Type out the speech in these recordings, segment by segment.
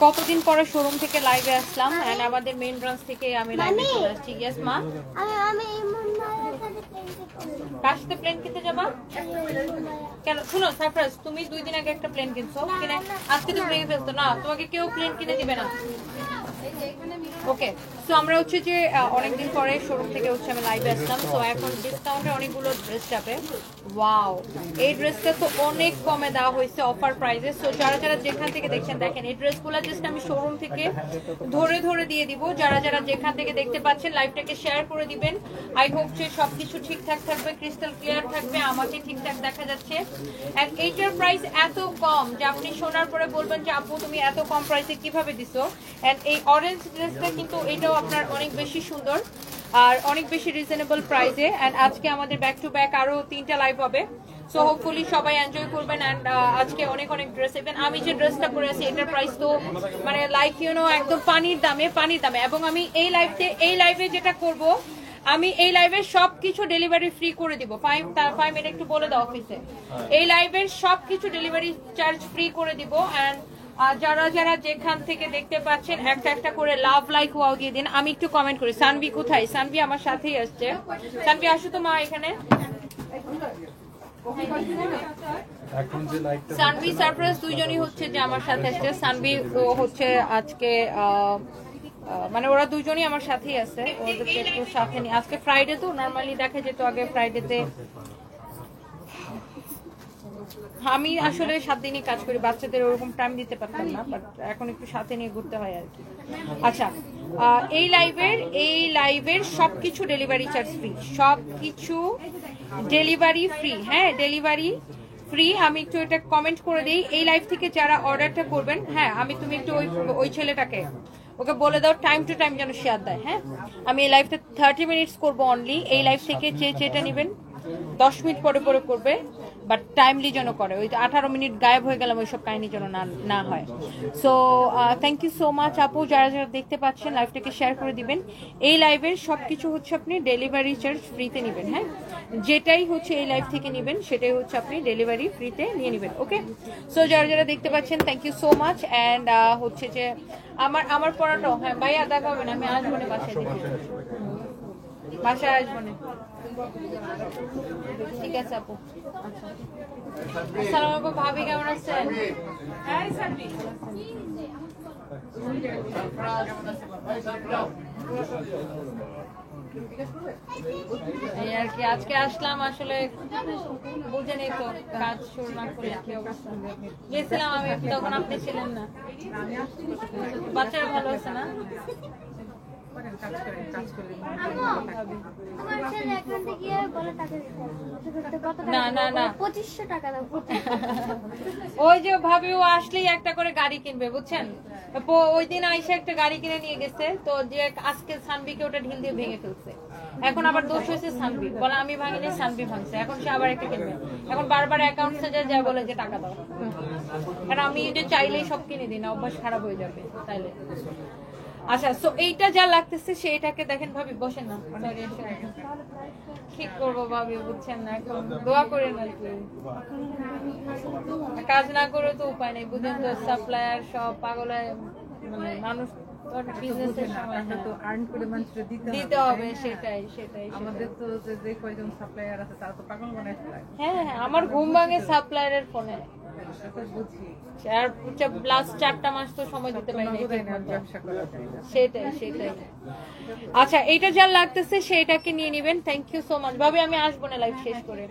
কতদিন পরে শোরুম থেকে লাইভে আসলাম এন্ড আমাদের মেইন ব্রাঞ্চ থেকে আমি লাইভে চলে আসছি। ইয়েস মা, কার সাথে প্লেন কিনতে যাবা? কেন শুনো সারপ্রাইজ, তুমি 2 দিন আগে একটা প্লেন কিনছো, কিনে আজকে তো ভেঙে ফেলতো না, তোমাকে কেউ প্লেন কিনে দিবে না। ওকে, সো আমরা হচ্ছে যে অনেকদিন পরে শোরুম থেকে হচ্ছে আমি লাইভে আসলাম। সো এখন ডিসকাউন্টে অনেকগুলো ড্রেস যাবে। ওয়াও, এই ড্রেসটা তো অনেক কমে দেওয়া হয়েছে অফার প্রাইসে। সো যারা যারা যেখান থেকে দেখছেন দেখেন, এই ড্রেসগুলো জাস্ট আমি শোরুম থেকে ধরে ধরে দিয়ে দিব। যারা যারা যেখান থেকে দেখতে পাচ্ছেন লাইভটাকে শেয়ার করে দিবেন। আই হোপ যে সবকিছু ঠিকঠাক থাকবে, ক্রিস্টাল ক্লিয়ার থাকবে, আমাকে ঠিকঠাক দেখা যাচ্ছে। এন্ড এইটার প্রাইস এত কম যে আপনি শোনার পরে বলবেন যে আপু তুমি এত কম প্রাইসে কিভাবে দিছো। এন্ড এই অরেঞ্জ ড্রেসটা কিন্তু এটাও আপনার অনেক বেশি সুন্দর আর অনেক বেশি রিজনেবল প্রাইসে। এন্ড আজকে আমাদের ব্যাক টু ব্যাক আরো 3টা লাইভ হবে। সো হোপফুলি সবাই এনজয় করবেন। এন্ড আজকে অনেক অনেক ড্রেস, ইভেন আমি যে ড্রেসটা পরে আছি এটার প্রাইস তো মানে লাইক ইউ নো একদম পানির দামে। এবং আমি এই লাইভে যেটা করব, আমি এই লাইভের সবকিছু ডেলিভারি ফ্রি করে দিব। 5 মিনিট একটু বলে দাও অফিসে, এই লাইভের সবকিছু ডেলিভারি চার্জ ফ্রি করে দিব। এন্ড যারা যারা যেখান থেকে দেখতে পাচ্ছেন একটা একটা করে লাভ লাইক ওয়াও দিয়ে দিন। আমি একটু কমেন্ট করি, সানভি কোথায়? সানভি আমার সাথেই আসছে। সানভি আসো তো মা এখানে। সানভি সারপ্রাইজ দুইজনই হচ্ছে যে আমার সাথে আসছে। সানভি হচ্ছে আজকে মানে ওরা দুজনই আমার সাথেই আছে, ওদেরকে একটু সাথে নিয়ে। আজকে ফ্রাইডে তো নর্মালি দেখা যেত আগে ফ্রাইডেতে। আমি আসলে 7 দিনই কাজ করি, বাচ্চাদের ওরকম টাইম দিতে পারতাম না, বাট এখন একটু সাথে নিয়ে ঘুরতে হয় আর কি। আচ্ছা, এই লাইভের সবকিছু ডেলিভারি চার্জ ফ্রি, সবকিছু ডেলিভারি ফ্রি। হ্যাঁ, ডেলিভারি ফ্রি। আমি একটু এটা কমেন্ট করে দিই, এই লাইভ থেকে যারা অর্ডারটা করবেন, হ্যাঁ তুমি একটু ওই ছেলেটাকে ওকে বলে দাও টাইম টু টাইম যেন শেয়ার দেয়। হ্যাঁ, আমি এই লাইভটা 30 মিনিটস করবো অনলি। এই লাইভ থেকে যেটা নেবেন 10 মিনিট পরে পরে করবে, বাট টাইমলি যেন করে। ওই 18 মিনিট গায়েব হয়ে গেলাম ওইসব কাহিনী যেন না হয়। So thank you so much আপু, যারা যারা দেখতে পাচ্ছেন লাইভটাকে শেয়ার করে দিবেন। এই লাইভের সবকিছু হচ্ছে আপনি ডেলিভারি চার্জ ফ্রিতে নেবেন। হ্যাঁ, যেটাই হচ্ছে এই লাইভ থেকে নেবেন সেটাই হচ্ছে আপনি ডেলিভারি ফ্রিতে নিয়ে নেবেন। ওকে, সো যারা যারা দেখতে পাচ্ছেন thank you so much. And হচ্ছে যে আমার পড়াটাও, হ্যাঁ ভাইয়া দেখা হবে না, আমি আসবো না বাসায়, বাসায় আসবো না। ঠিক আছে আপু। আসসালামু আলাইকুম ভাবি, কেমন আছেন? এই আর কি, আজকে আসলাম আসলে বুঝেনি তো, কাজ শুরু না করে কি অবস্থা। গেছিলাম আমি তখন, আপনি ছিলেন না। বাচ্চারা ভালো আছে না? ওই যে ভাবি ও আসলেই একটা করে গাড়ি কিনবে, বুঝছেন? ওই দিন আইসা একটা গাড়ি কিনে নিয়ে গেছে, তো যে আজকে সানবিকে ওটা ঢিল দিয়ে ভেঙে ফেলছে। এখন আবার দোষ হয়েছে সানবি, বলে আমি ভাঙিনি সানবি ভাঙছে। এখন সে আবার একটা কিনবে, এখন বারবার অ্যাকাউন্টসে যায় বলে যে টাকা দাও। কারণ আমি যে চাইলেই সব কিনে দিই না, অভ্যাস খারাপ হয়ে যাবে তাইলে। আচ্ছা, সো এইটা যা লাগতেছে সেইটাকে দেখেন ভাবি, বসেন না, সরি ঠিক করবো ভাবি, বুঝছেন না? এখন দোয়া করেন আর কি, কাজ না করে তো উপায় নেই, বুঝেন তো। সাপ্লায়ার সব পাগল, মানে মানুষ বিজনেসের সময় তো আর্ন করে মানুষকে দিতে হবে। সেটাই আমাদের তো যে কয়জন সাপ্লায়ার আছে তারা তো পাগল বানায় ফেলে। হ্যাঁ, আমার ঘুম ভাঙে সাপ্লায়ারের ফোনে। লাস্ট 4টা মাস তো সময় দিতে পারি না, সেটাই। আচ্ছা, এটা যা লাগতেছে সেইটাকে নিয়ে নিবেন। থ্যাংক ইউ সো মাচ ভাবি, আমি আসবো না লাইভ শেষ করে।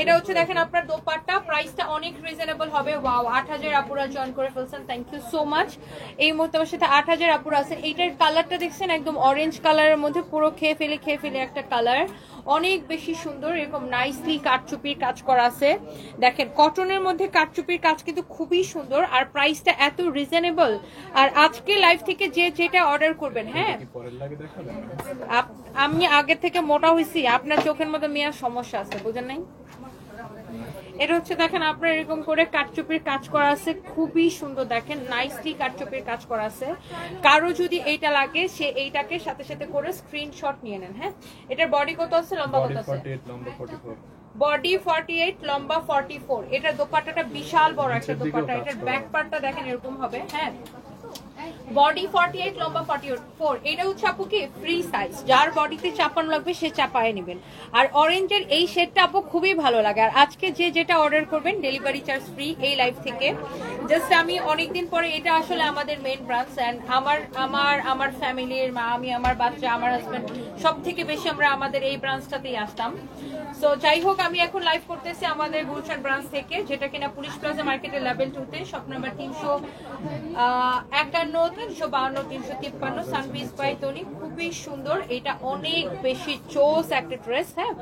এটা হচ্ছে দেখেন আপনার দোপাট্টা, প্রাইসটা অনেক রিজনেবল হবে। ওয়াও, 8000 আপুরা জয়েন করে ফেলছেন, থ্যাংক ইউ সো মাচ। এই মুহূর্তে আমার সাথে 8000 আপুরা আছে। এইটার কালারটা দেখছেন, একদম অরেঞ্জ কালারের মধ্যে পুরো খেয়ে ফেলে একটা কালার, অনেক বেশি সুন্দর। এরকম নাইসলি কাটচুপির কাজ করা আছে, দেখেন কটনের মধ্যে কাটচুপির কাজ কিন্তু খুবই সুন্দর, আর প্রাইসটা এত রিজনেবল। আর আজকে লাইভ থেকে যেটা অর্ডার করবেন, হ্যাঁ আমি আগের থেকে মোটা হয়েছি, আপনার চোখের মধ্যে মেয়ার সমস্যা আছে, বুঝেন নাই? এটা হচ্ছে দেখেন আপনার এরকম করে কাটচুপির কাজ করা আছে, খুবই সুন্দর। দেখেন নাইসলি কাটচুপির কাজ করা আছে। কারো যদি এইটা লাগে সে এইটাকে সাথে সাথে করে স্ক্রিনশট নিয়ে নেন। হ্যাঁ, এটার বডি কত আছে, লম্বা কত আছে? বডি 48, লম্বা 44। এটার দোপাট্টাটা বিশাল বড় একটা দোপাট্টা। এটার ব্যাক পার্টটা দেখেন এরকম হবে। হ্যাঁ, বডি 48, লম্বা 44। এটা হচ্ছে আপু কি ফ্রি সাইজ, যার বডিতে চাপানো লাগবে সে চাপায় নেবেন। আর অরেঞ্জের এই শেডটা আপু খুবই ভালো লাগে। আর আজকে যে যেটা অর্ডার করবেন ডেলিভারি চার্জ ফ্রি এই লাইভ থেকে। জাস্ট আমি অনেকদিন পরে, এটা আসলে আমাদের মেইন ব্রাঞ্চ অ্যান্ড আমার ফ্যামিলির আমি, আমার বাচ্চা, আমার হাজবেন্ড সব থেকে বেশি আমরা আমাদের এই ব্রাঞ্চটাতেই আসতাম। সো যাই হোক, আমি এখন লাইভ করতেছি আমাদের গুলশান ব্রাঞ্চ থেকে, যেটা কিনা পুলিশ প্লাজা মার্কেটের level 2-তে, shop number 351, 352, 353, সানপিস by Toni. খুবই সুন্দর, এটা অনেক বেশি চোস একটা ড্রেস। হ্যাঁ,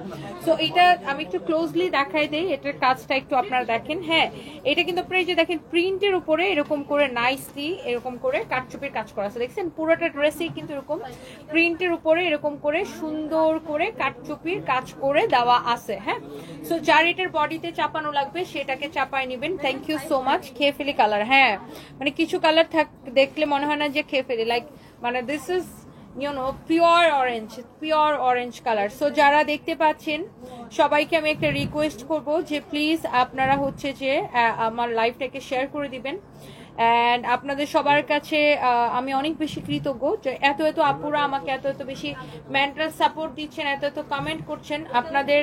সো এটা আমি একটু ক্লোজলি দেখাই দেই, এটার কাজটা একটু আপনারা দেখেন। হ্যাঁ, এটা কিন্তু আপনারা যে দেখেন প্রিন্টের উপরে এরকম করে নাইসলি এরকম করে কাটচুপির কাজ করা আছে, দেখছেন পুরোটা ড্রেসেই কিন্তু এরকম প্রিন্টের উপরে এরকম করে সুন্দর করে কাটচুপির কাজ করে দেওয়া আছে। হ্যাঁ, সো যার এটার বডিতে চাপানো লাগবে সেটাকে চাপায় নেবেন। Thank you so much. খেয়ে ফেলি কালার, হ্যাঁ মানে কিছু কালার দেখলে মনে হয় না যে খেয়ে ফেলি, লাইক মানে this is pure orange colour. So যারা দেখতে পাচ্ছেন সবাইকে আমি একটা রিকোয়েস্ট করব যে প্লিজ আপনারা হচ্ছে যে আমার লাইভটাকে শেয়ার করে দিবেন। অ্যান্ড আপনাদের সবার কাছে আমি অনেক বেশি কৃতজ্ঞ যে এত আপুরা আমাকে এত বেশি মেন্টাল সাপোর্ট দিচ্ছেন, এত কমেন্ট করছেন। আপনাদের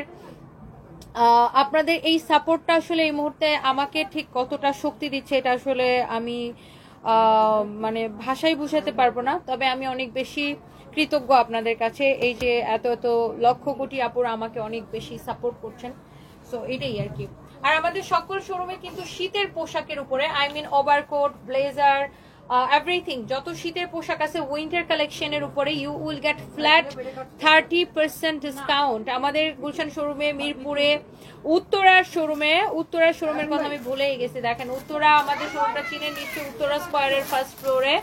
এই সাপোর্টটা আসলে এই মুহূর্তে আমাকে ঠিক কতটা শক্তি দিচ্ছে এটা আসলে আমি মানে ভাষায় বুঝাতে পারবো না। তবে আমি অনেক বেশি কৃতজ্ঞ আপনাদের কাছে, এই যে এত লক্ষ কোটি আপুরা আমাকে অনেক বেশি সাপোর্ট করছেন। সো এটাই আর কি। আর আমাদের সকল শোরুমে কিন্তু শীতের পোশাকের উপরে, I mean overcoat, blazer, everything, যত শীতের পোশাক আছে উইন্টার কালেকশনের উপরে you will get flat 30% discount. আমাদের গুলশান শোরুমে, মিরপুরে, উত্তরার শোরুমের কথা আমি ভুলেই গেছি। দেখেন উত্তরা, আমাদের শোরুমটা চিনে নিচ্ছে উত্তরা স্কোয়ারের ফার্স্ট ফ্লোরে,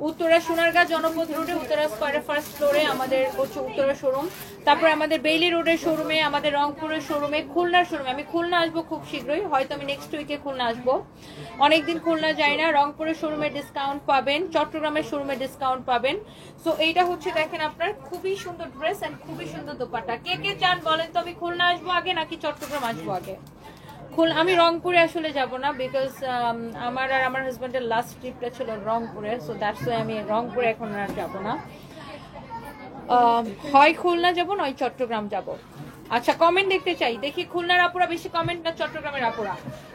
উত্তরা সোনারগাঁ জনপদ রোডে উত্তরা স্কোয়ারের ফার্স্ট ফ্লোরে আমাদের হচ্ছে উত্তরা শোরুম। তারপরে আমাদের বেইলি রোডের শোরুমে, আমাদের রংপুরের শোরুমে, খুলনার শোরুমে। আমি খুলনা আসবো খুব শীঘ্রই, হয়তো আমি নেক্সট উইকে খুলনা আসবো, অনেকদিন খুলনা যাই না। রংপুরের শোরুমে ডিসকাউন্ট পাবেন, চট্টগ্রামের শোরুমে ডিসকাউন্ট পাবেন। সো এইটা হচ্ছে দেখেন আপনার খুবই সুন্দর ড্রেস এন্ড খুবই সুন্দর দোপাট্টা। কে চান বলেন তো আমি খুলনা আসবো আগে নাকি চট্টগ্রাম আসবো আগে? আমি রংপুরে আসলে যাব না, বিকজ আমার আর আমার হাজবেন্ডের লাস্ট ট্রিপটা ছিল রংপুরে। সো দ্যাটস ওয়াই আমি রংপুরে এখন আর যাব না, হয় খুলনা যাব নয় চট্টগ্রাম যাব। আচ্ছা, কমেন্ট দেখতে চাই, দেখি খুলনার আপুরা বেশি কমেন্ট না চট্টগ্রামের আপুরা।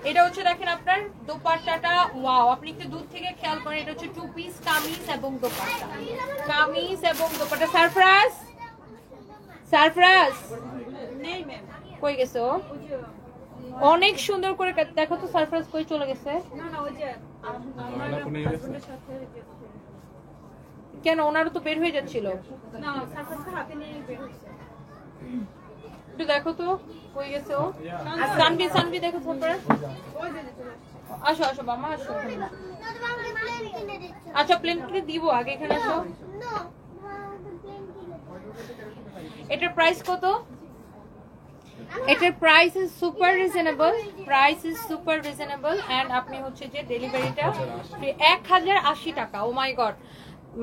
এটা হচ্ছে দেখেন আপনার দোপাট্টাটা, ওয়াও, আপনি একটু দূর থেকে খেয়াল করেন। এটা হচ্ছে 2 পিস কামিজ এবং দোপাট্টা, সারপ্রাইজ নেই ম্যাম, কই গেছে ও? অনেক সুন্দর করে দেখো তো সারপ্রাইজ কই চলে গেছে? কেন, ওনারও তো বের হয়ে যাচ্ছিল। একটু দেখো তো কই গেছে ও। সানভি দেখো সারপ্রাইজ। আসো মামা আসো। আচ্ছা, প্লেন কিনে দিব, আগে এখানে আসো। এটার প্রাইস কত? এটার price is super reasonable and আপনি হচ্ছে যে ডেলিভারিটা 1080 টাকা। ও মাই গড,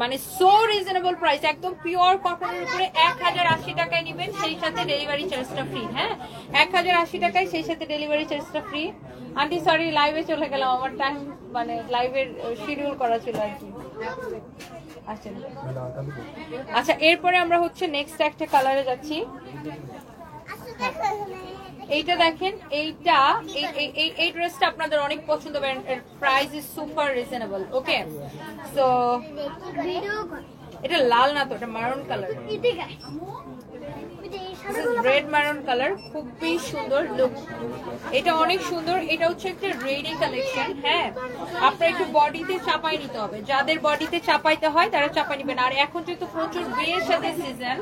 মানে সো রিজনেবল প্রাইস, একদম পিওর কটনের উপরে 1080 টাকায় নেবেন, সেই সাথে ডেলিভারি চার্জটা ফ্রি। হ্যাঁ, 1080 টাকায় সেই সাথে ডেলিভারি চার্জটা ফ্রি। আন্টি সরি, লাইভে চলে গেলাম, আমার টাইম মানে লাইভের শিডিউল করা ছিল আর কি। আচ্ছা, এরপরে আমরা হচ্ছে নেক্সট একটা কালারে যাচ্ছি। এইটা দেখেন, এই ড্রেসটা আপনাদের অনেক পছন্দ হবে, price is super reasonable. Okay, so এটা লাল না তো, এটা মারুন কালার, রেড মারুন কালার, খুবই সুন্দর লুক, এটা অনেক সুন্দর। এটা হচ্ছে একটা রেডি কালেকশন। হ্যাঁ, আপনার একটু বডিতে চাপাই নিতে হবে, যাদের বডিতে চাপাইতে হয় তারা চাপাই নিবেন। আর এখন যেহেতু প্রচুর বিয়ের সাথে সিজন,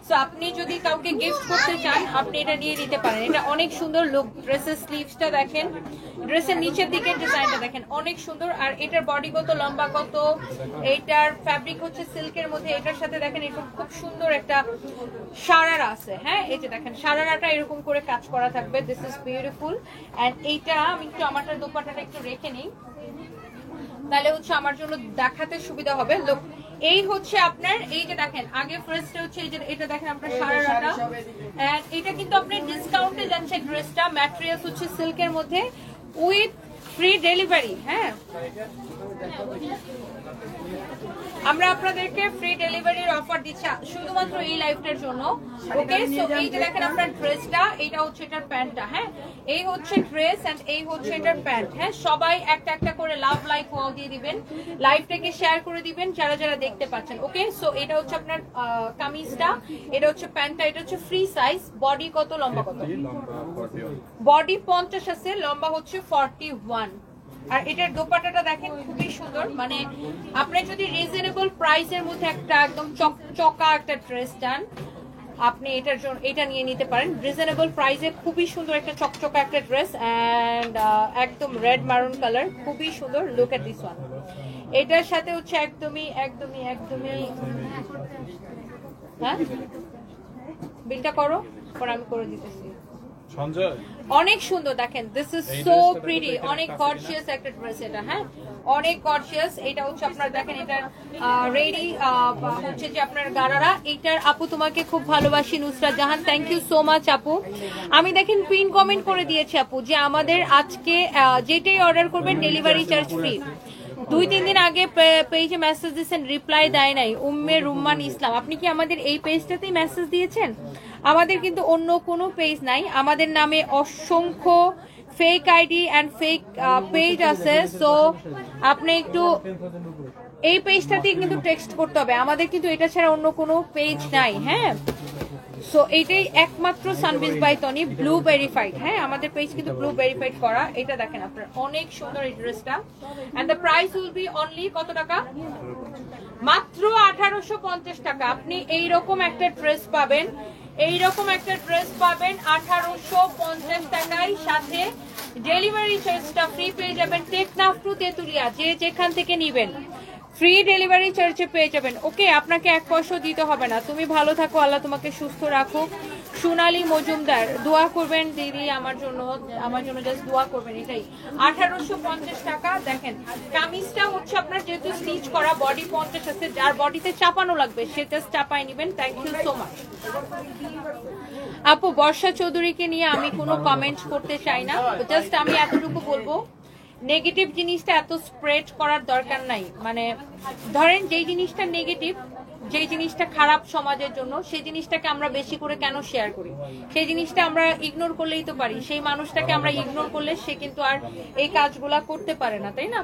সো আপনি যদি কাউকে গিফট করতে চান আপনি এটা নিয়ে নিতে পারেন। এটা অনেক সুন্দর লুক, ড্রেসের স্লিভসটা দেখেন, ড্রেসের নিচের দিকের ডিজাইনটা দেখেন, অনেক সুন্দর। আর এটার বডি কত, লম্বা কত, এইটার ফ্যাব্রিক হচ্ছে সিল্কের মধ্যে। এটার সাথে দেখেন এরকম খুব সুন্দর একটা সারারা আছে। হ্যাঁ, এই যে দেখেন সারারাটা এরকম করে কাজ করা থাকবে, দিস ইজ বিউটিফুল। এন্ড এইটা আমি একটু আমারটা দোপাট্টাটা একটু রেখে নিই, তাহলে হচ্ছে আমার জন্য দেখাতে সুবিধা হবে। লোক এই হচ্ছে আপনার, এই যে দেখেন আগে ফার্স্টে হচ্ছে এই যে এটা দেখেন আপনার সারারাটা, এন্ড এটা কিন্তু আপনার ডিসকাউন্টে যাচ্ছে ড্রেসটা। ম্যাটেরিয়ালস হচ্ছে সিল্কের মধ্যে উইথ ফ্রি ডেলিভারি। হ্যাঁ, আমরা আপনাদেরকে ফ্রি ডেলিভারির অফার দিচ্ছি শুধুমাত্র এই লাইভটার জন্য। ওকে, সো এই যে দেখেন আপনার ড্রেসটা, এটা হচ্ছে এটার প্যান্টটা। হ্যাঁ, এই হচ্ছে ড্রেস এন্ড এই হচ্ছে এটার প্যান্ট। হ্যাঁ, সবাই একটা একটা করে লাভ লাইক ওয়াও দিয়ে দিবেন, লাইভটাকে শেয়ার করে দিবেন যারা যারা দেখতে পাচ্ছেন। ওকে, সো এটা হচ্ছে আপনার কামিজটা, এটা হচ্ছে প্যান্টটা, এটা হচ্ছে ফ্রি সাইজ। বডি কত, লম্বা কত? বডি 50 আছে, লম্বা হচ্ছে 41। আর এটার দোপাট্টাটা দেখেন খুবই সুন্দর, মানে আপনি যদি রিজনেবল প্রাইসের মধ্যে একটা একদম চকচকা একটা ড্রেস চান, আপনি এটার জন্য এটা নিয়ে নিতে পারেন। রিজনেবল প্রাইসে খুবই সুন্দর একটা চকচকা একটা ড্রেস এন্ড একদম রেড মারুন কালার, খুবই সুন্দর। Look at this one. এটার সাথে হচ্ছে একদমই একদমই একদমই হ্যাঁ, বিলটা করো, পর আমি করে দিতেছি। অনেক সুন্দর দেখেন, দিস ইজ সো প্রিটি, অনেক গর্জিয়াস একটা ড্রেস এটা। হ্যাঁ, অনেক গর্জিয়াস। এটা হচ্ছে আপনার দেখেন, এটা রেডি হচ্ছে যে আপনার গারারা। এইটার আপু তোমাকে খুব ভালোবাসি Nusrat Jahan, thank you so much আপু। আমি দেখেন পিন কমেন্ট করে দিয়েছি আপু যে আমাদের আজকে যেটাই অর্ডার করবেন ডেলিভারি চার্জ ফ্রি। 2-3 দিন আগে পেজে মেসেজ দিয়েছেন, রিপ্লাই দেয় নাই। উম্মে রুম্মান ইসলাম, আপনি কি আমাদের এই পেজটাতেই মেসেজ দিয়েছেন? আমাদের কিন্তু অন্য কোনো পেজ নাই, আমাদের নামে অসংখ্য fake ID and fake page আছে। সো আপনি একটু এই পেজটাতেই কিন্তু টেক্সট করতে হবে, আমাদের কিন্তু এটা ছাড়া অন্য কোনো পেজ নাই। হ্যাঁ, সো এইটাই একমাত্র সানবিজ বাই তনি ব্লু ভেরিফাইড। হ্যাঁ, আমাদের পেজ কিন্তু ব্লু ভেরিফাইড করা। এটা দেখেন আপনার অনেক সুন্দর এই ড্রেসটা and the price will be only কত টাকা? মাত্র 1850 টাকা। আপনি এইরকম একটা ড্রেস পাবেন, এইরকম একটা ড্রেস পাবেন 1850 টাকায়, সাথে ডেলিভারি চার্জটা ফ্রি পেয়ে যাবেন। টেকনাফ টু তেতুলিয়া যে যেখান থেকে নিবেন ফ্রি ডেলিভারি চার্জে পেয়ে যাবেন। ওকে, আপনাকে 1 পয়সা দিতে হবে না। তুমি ভালো থাকো, আল্লাহ তোমাকে সুস্থ রাখুক। সোনালী মজুমদার, দোয়া করবেন দিদি আমার জন্য জাস্ট দোয়া করবেন, এটাই। 1850 টাকা। দেখেন কামিজটা হচ্ছে আপনার যেহেতু স্টিচ করা, বডি 50 আছে, যার বডিতে চাপানো লাগবে সে জাস্ট চাপাই নেবেন। থ্যাংক ইউ সো মাচ আপু। বর্ষা চৌধুরীকে নিয়ে আমি কোনো কমেন্ট করতে চাই না, জাস্ট আমি এতটুকু বলবো, নেগেটিভ জিনিসটা এত স্প্রেড করার দরকার নাই। মানে ধরেন যেই জিনিসটা নেগেটিভ, যে জিনিসটা খারাপ সমাজের জন্য, সেই জিনিসটাকে আমরা বেশি করে কেন শেয়ার করি? সেই জিনিসটা আমরা ইগনোর করলেই তো পারি। সেই মানুষটাকে আমরা ইগনোর করলে সে কিন্তু আর এই কাজগুলা করতে পারে না, তাই না?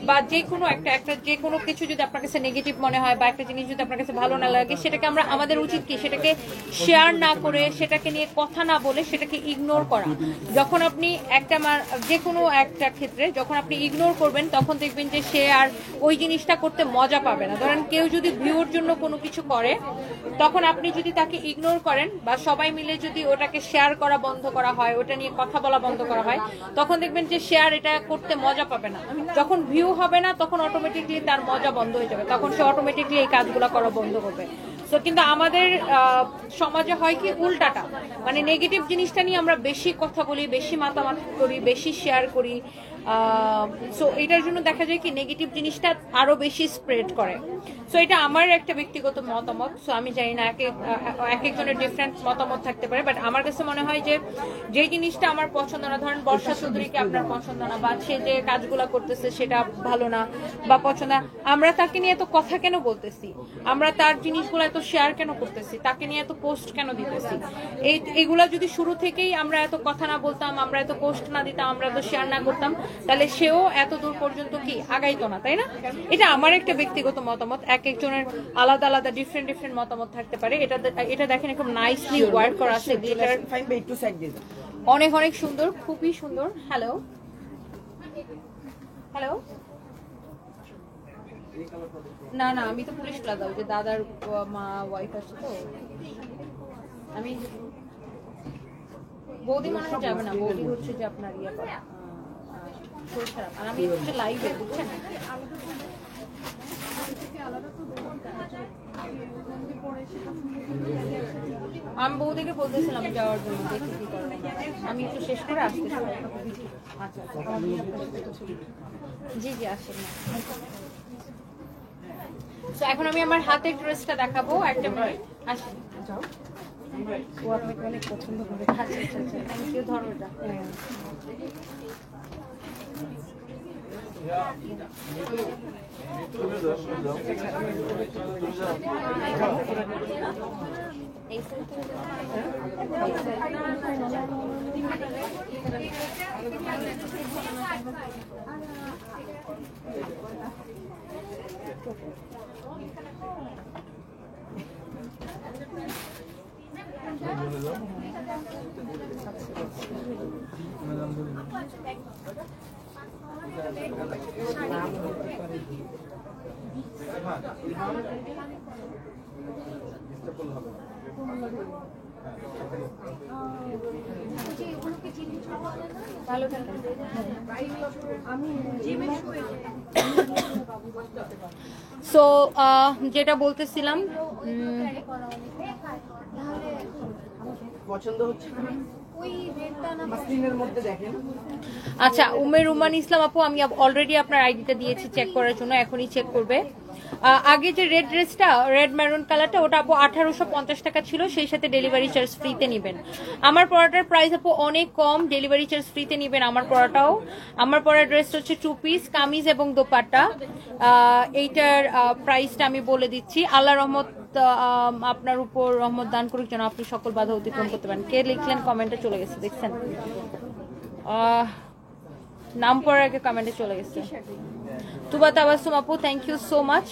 বা যে কোনো একটা যে কোনো কিছু যদি আপনার কাছে নেগেটিভ মনে হয় বা একটা জিনিস যদি আপনার কাছে ভালো না লাগে, সেটাকে আমাদের উচিত কি সেটাকে শেয়ার না করে, সেটাকে নিয়ে কথা না বলে সেটাকে ইগনোর করা। যখন আপনি একটা যে কোনো একটা ক্ষেত্রে যখন আপনি ইগনোর করবেন, তখন দেখবেন যে সে আর ওই জিনিসটা করতে মজা পাবে না। ধরেন কেউ যদি ভিউর জন্য কোনো কিছু করে, তখন আপনি যদি তাকে ইগনোর করেন বা সবাই মিলে যদি ওটাকে শেয়ার করা বন্ধ করা হয়, ওটা নিয়ে কথা বলা বন্ধ করা হয়, তখন দেখবেন যে শেয়ার এটা করতে মজা পাবে না। যখন ভিউ হবে না, তখন অটোমেটিকলি তার মজা বন্ধ হয়ে যাবে, তখন সে অটোমেটিকলি এই কাজগুলো করা বন্ধ করবে। তো কিন্তু আমাদের সমাজে হয় কি উল্টাটা, মানে নেগেটিভ জিনিসটা নিয়ে আমরা বেশি কথা বলি, বেশি মাতামাতি করি, বেশি শেয়ার করি। সো এটার জন্য দেখা যায় কি নেগেটিভ জিনিসটা আরো বেশি স্প্রেড করে। সো এটা আমার একটা ব্যক্তিগত মতামত। সো আমি জানি না এক একজনের ডিফারেন্ট মতামত থাকতে পারে, বাট আমার কাছে মনে হয় যে জিনিসটা আমার পছন্দ না, ধরেন বর্ষা চৌধুরীকে আপনার পছন্দ না, বা সে যে কাজগুলা করতেছে সেটা ভালো না বা পছন্দ না, আমরা তাকে নিয়ে এত কথা কেন বলতেছি? আমরা তার জিনিসগুলো এত শেয়ার কেন করতেছি? তাকে নিয়ে এত পোস্ট কেন দিতেছি? এইগুলা যদি শুরু থেকেই আমরা এত কথা না বলতাম, আমরা এত পোস্ট না দিতাম, আমরা এত শেয়ার না করতাম, তাহলে সেও এত দূর পর্যন্ত কি আগাইতো না, তাই না? এটা আমার একটা ব্যক্তিগত মতামত। এক একজনের আলাদা আলাদা ডিফারেন্ট মতামত থাকতে পারে। এটা দেখেন খুব নাইসলি ওয়ার্ক করা আছে, গ্লিটার অনেক অনেক সুন্দর, খুবই সুন্দর। হ্যালো হ্যালো, না না আমি তো পুলিশ প্লাজা, ওই যে দাদার মা ওয়াইফ আছে, তো আমি বৌদি মনে হয় যাবে না, বৌদি হচ্ছে যে আপনার ইয়ে করে শরীর খারাপ, আর আমি হচ্ছে লাইভে, বুঝছেন? আমি বৌদিকে বলতেছিলাম যাওয়ার জন্য, দেখি কি করবো, আমি একটু শেষ করে আসতে। আচ্ছা জি জি আসেন না। তো এখন আমি আমার হাতের ড্রেসটা দেখাবো, একটা মিনিট আসেন। ও আপনাকে অনেক পছন্দ করে। আচ্ছা আচ্ছা আচ্ছা, থ্যাংক ইউ। ধরোটা ভালো থাকেন। সো যেটা বলতেছিলাম, পছন্দ হচ্ছে মাসলিনের মধ্যে দেখেন। আচ্ছা, উমের রুমান ইসলাম আপু, আমি অলরেডি আপনার আইডিটা দিয়েছি চেক করার জন্য, এখনই চেক করবে। আগে যে রেড ড্রেসটা, রেড মেরুন কালারটা, ওটা আপু 1850 টাকা ছিল, সেই সাথে ডেলিভারি চার্জ ফ্রিতে নেবেন। আমার পরাটার প্রাইস আপু অনেক কম, ডেলিভারি চার্জ ফ্রিতে নেবেন আমার পরাটাও। আমার পরার ড্রেসটা হচ্ছে 2 পিস, কামিজ এবং দোপাট্টা। এইটার প্রাইসটা আমি বলে দিচ্ছি। আল্লাহ রহমত আপনার উপর রহমত দান করুক যেন আপনি সকল বাধা অতিক্রম করতে পারেন। কে লিখলেন কমেন্টে চলে গেছে, দেখছেন? নাম পড়ার আগে কমেন্টে চলে গেছে। তুবা তাবাসসুম আপু, thank you so much.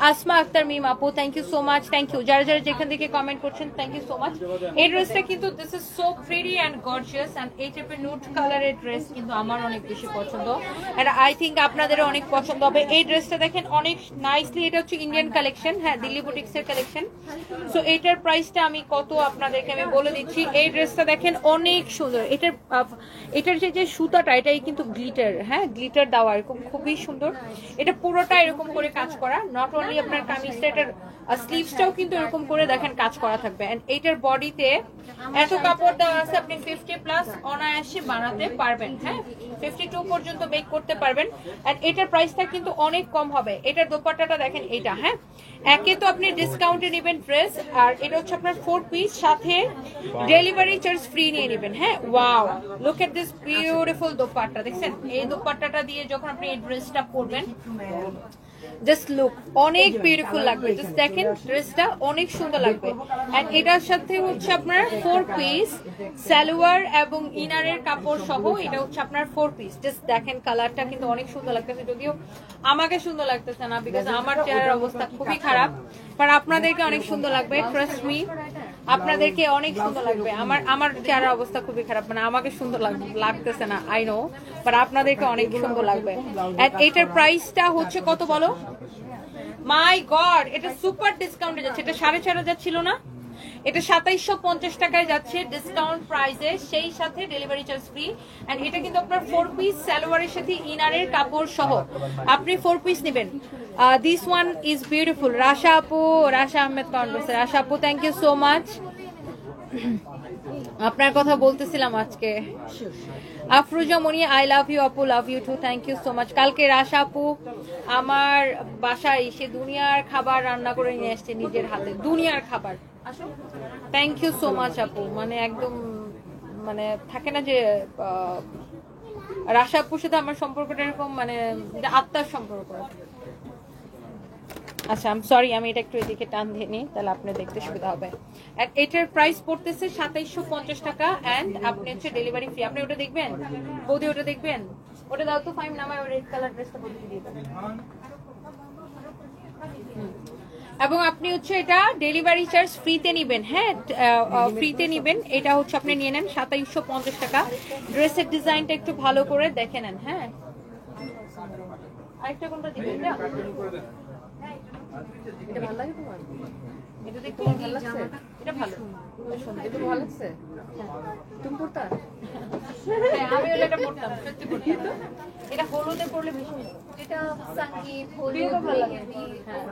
Asma Akter Mim আপু, thank you so much, thank you. যারা যারা যেখান থেকে কমেন্ট করছেন, থ্যাংক ইউ সো মাচ। এই ড্রেসটা কিন্তু this is so pretty and gorgeous, and এই টাইপের নুড কালারের ড্রেস কিন্তু আমার অনেক বেশি পছন্দ, অ্যান্ড আই থিঙ্ক আপনাদেরও অনেক পছন্দ হবে। এই ড্রেসটা দেখেন অনেক নাইসলি, এটা হচ্ছে ইন্ডিয়ান কালেকশন, হ্যাঁ, দিল্লি বুটিক্সের কালেকশন। সো এইটার প্রাইসটা আমি কত আপনাদেরকে আমি বলে দিচ্ছি। এই ড্রেসটা দেখেন অনেক সুন্দর, এটার যে সুতাটা, এটাই কিন্তু গ্লিটার, হ্যাঁ, গ্লিটার দেওয়া, এরকম খুবই সুন্দর। এটা পুরোটা এরকম করে কাজ করা, নট অনলি আপনার কামিজটা, এটার স্লিভসটাও কিন্তু এরকম করে দেখেন কাজ করা থাকবে। এন্ড এইটার বডিতে এত কাপড় দেওয়া আছে, আপনি 50+ অনায়াসে বানাতে পারবেন, হ্যাঁ, 52 পর্যন্ত বেক করতে পারবেন। এন্ড এটার প্রাইসটা কিন্তু অনেক কম হবে। এটার দোপাট্টাটা দেখেন, এইটা, হ্যাঁ, একে তো আপনি ডিসকাউন্টে নেবেন ড্রেস, আর এটা হচ্ছে আপনার 4 পিস, সাথে ডেলিভারি চার্জ ফ্রি নিয়ে নেবেন, হ্যাঁ। Wow, look at this beautiful dupatta, দেখছেন? এই দোপাট্টাটা দিয়ে যখন আপনি এই ড্রেসটা পরবেন, জাস্ট লুক, অনেক বিউটিফুল লাগবে। জাস্ট দেখেন, ড্রেসটা অনেক সুন্দর লাগবে। এন্ড এটার সাথে হচ্ছে আপনার 4 পিস সালোয়ার এবং ইনারের কাপড় সহ, এটা হচ্ছে আপনার 4 পিস। জাস্ট দেখেন, কালারটা কিন্তু অনেক সুন্দর লাগতেছে, যদিও আমাকে সুন্দর লাগতেছে না, বিকজ আমার চেহারার অবস্থা খুবই খারাপ, বাট আপনাদেরকে অনেক সুন্দর লাগবে, ট্রাস্ট মি, আপনাদেরকে অনেক সুন্দর লাগবে। আমার চেহারার অবস্থা খুবই খারাপ, মানে আমাকে সুন্দর লাগতেছে না, আই নো, বাট আপনাদেরকে অনেক সুন্দর লাগবে। এন্ড এটার প্রাইসটা হচ্ছে কত বলো? মাই গড, এটা সুপার ডিসকাউন্টে যাচ্ছে। এটা 4,500 ছিল না, এটা 2750 টাকায় যাচ্ছে ডিসকাউন্ট প্রাইসে, সেই সাথে ডেলিভারি চার্জ ফ্রি। এন্ড এটা কিন্তু আপনার 4 পিস সালোয়ারের সাথে ইনারের কাপড় সহ আপনি 4 পিস নেবেন। This one is beautiful. Rasha আপু, রাশা আহমেদ কনভার্স, রাশা আপু, থ্যাংক ইউ সো মাচ। আপনার কথা বলতেছিলাম আজকে। Afroza Moni, I love you আপু, love you too, thank you so much. কালকে রাশা আপু আমার বাসায় সে দুনিয়ার খাবার রান্না করে নিয়ে আসছে নিজের হাতে, দুনিয়ার খাবার। থ্যাংক ইউ সো মাচ আপু, মানে একদম, মানে থাকে না যে রাশা আপুর সাথে আমার সম্পর্কটা এরকম, মানে আত্মার সম্পর্ক। আচ্ছা, আই এম সরি, আমি এটা একটু এদিকে টান দিয়ে নিই, তাহলে আপনি দেখতে সুবিধা হবে। এটার প্রাইস পড়তেছে 2750 টাকা, এন্ড আপনি হচ্ছে ডেলিভারি ফ্রি। আপনি ওটা দেখবেন বৌদি, ওটা দেখবেন, ওটা দাও তো, ফাইম নামায় রেড কালার ড্রেসটা বৌদি দিয়ে দেবেন। এবং আপনি হচ্ছে এটা ডেলিভারি চার্জ ফ্রিতে নিবেন, হ্যাঁ, ফ্রিতে নিবেন। এটা হচ্ছে আপনি নিয়ে নেন 2750 টাকা। ড্রেসের ডিজাইনটা একটু ভালো করে দেখে নেন, হ্যাঁ। আরেকটা কোনটা দিবেন? এটা ভালো লাগে তোমার? এটা দেখতে ভালো লাগছে? এটা ভালো, এটা ভালো লাগছে। তুমি পড়তা? হ্যাঁ, আমি এটা পড়তাম, সত্যি পড়তাম। এটা হলুদে পড়লে বেশি, এটা সঙ্গীত হলুদ ভালো লাগে, হ্যাঁ,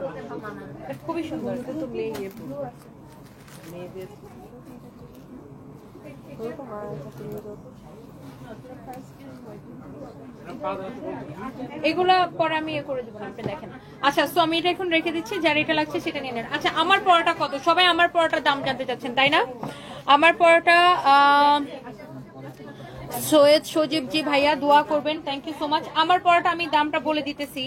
এটা খুবই সুন্দর। কিন্তু মেয়েদের এগুলা পরে আমি করে দেবো, আপনি দেখেন। আচ্ছা, সো আমি এটা এখন রেখে দিচ্ছি, যার এটা লাগছে সেটা নিয়ে নেন। আচ্ছা, আমার পরোটা কত? সবাই আমার পরোটার দাম জানতে চাচ্ছেন, তাই না? আমার পরোটা সৈয়দ সজীব জি ভাইয়া দোয়া করবেন, থ্যাংক ইউ সো মাচ। আমার পরাটা আমি দামটা বলে দিতেছি।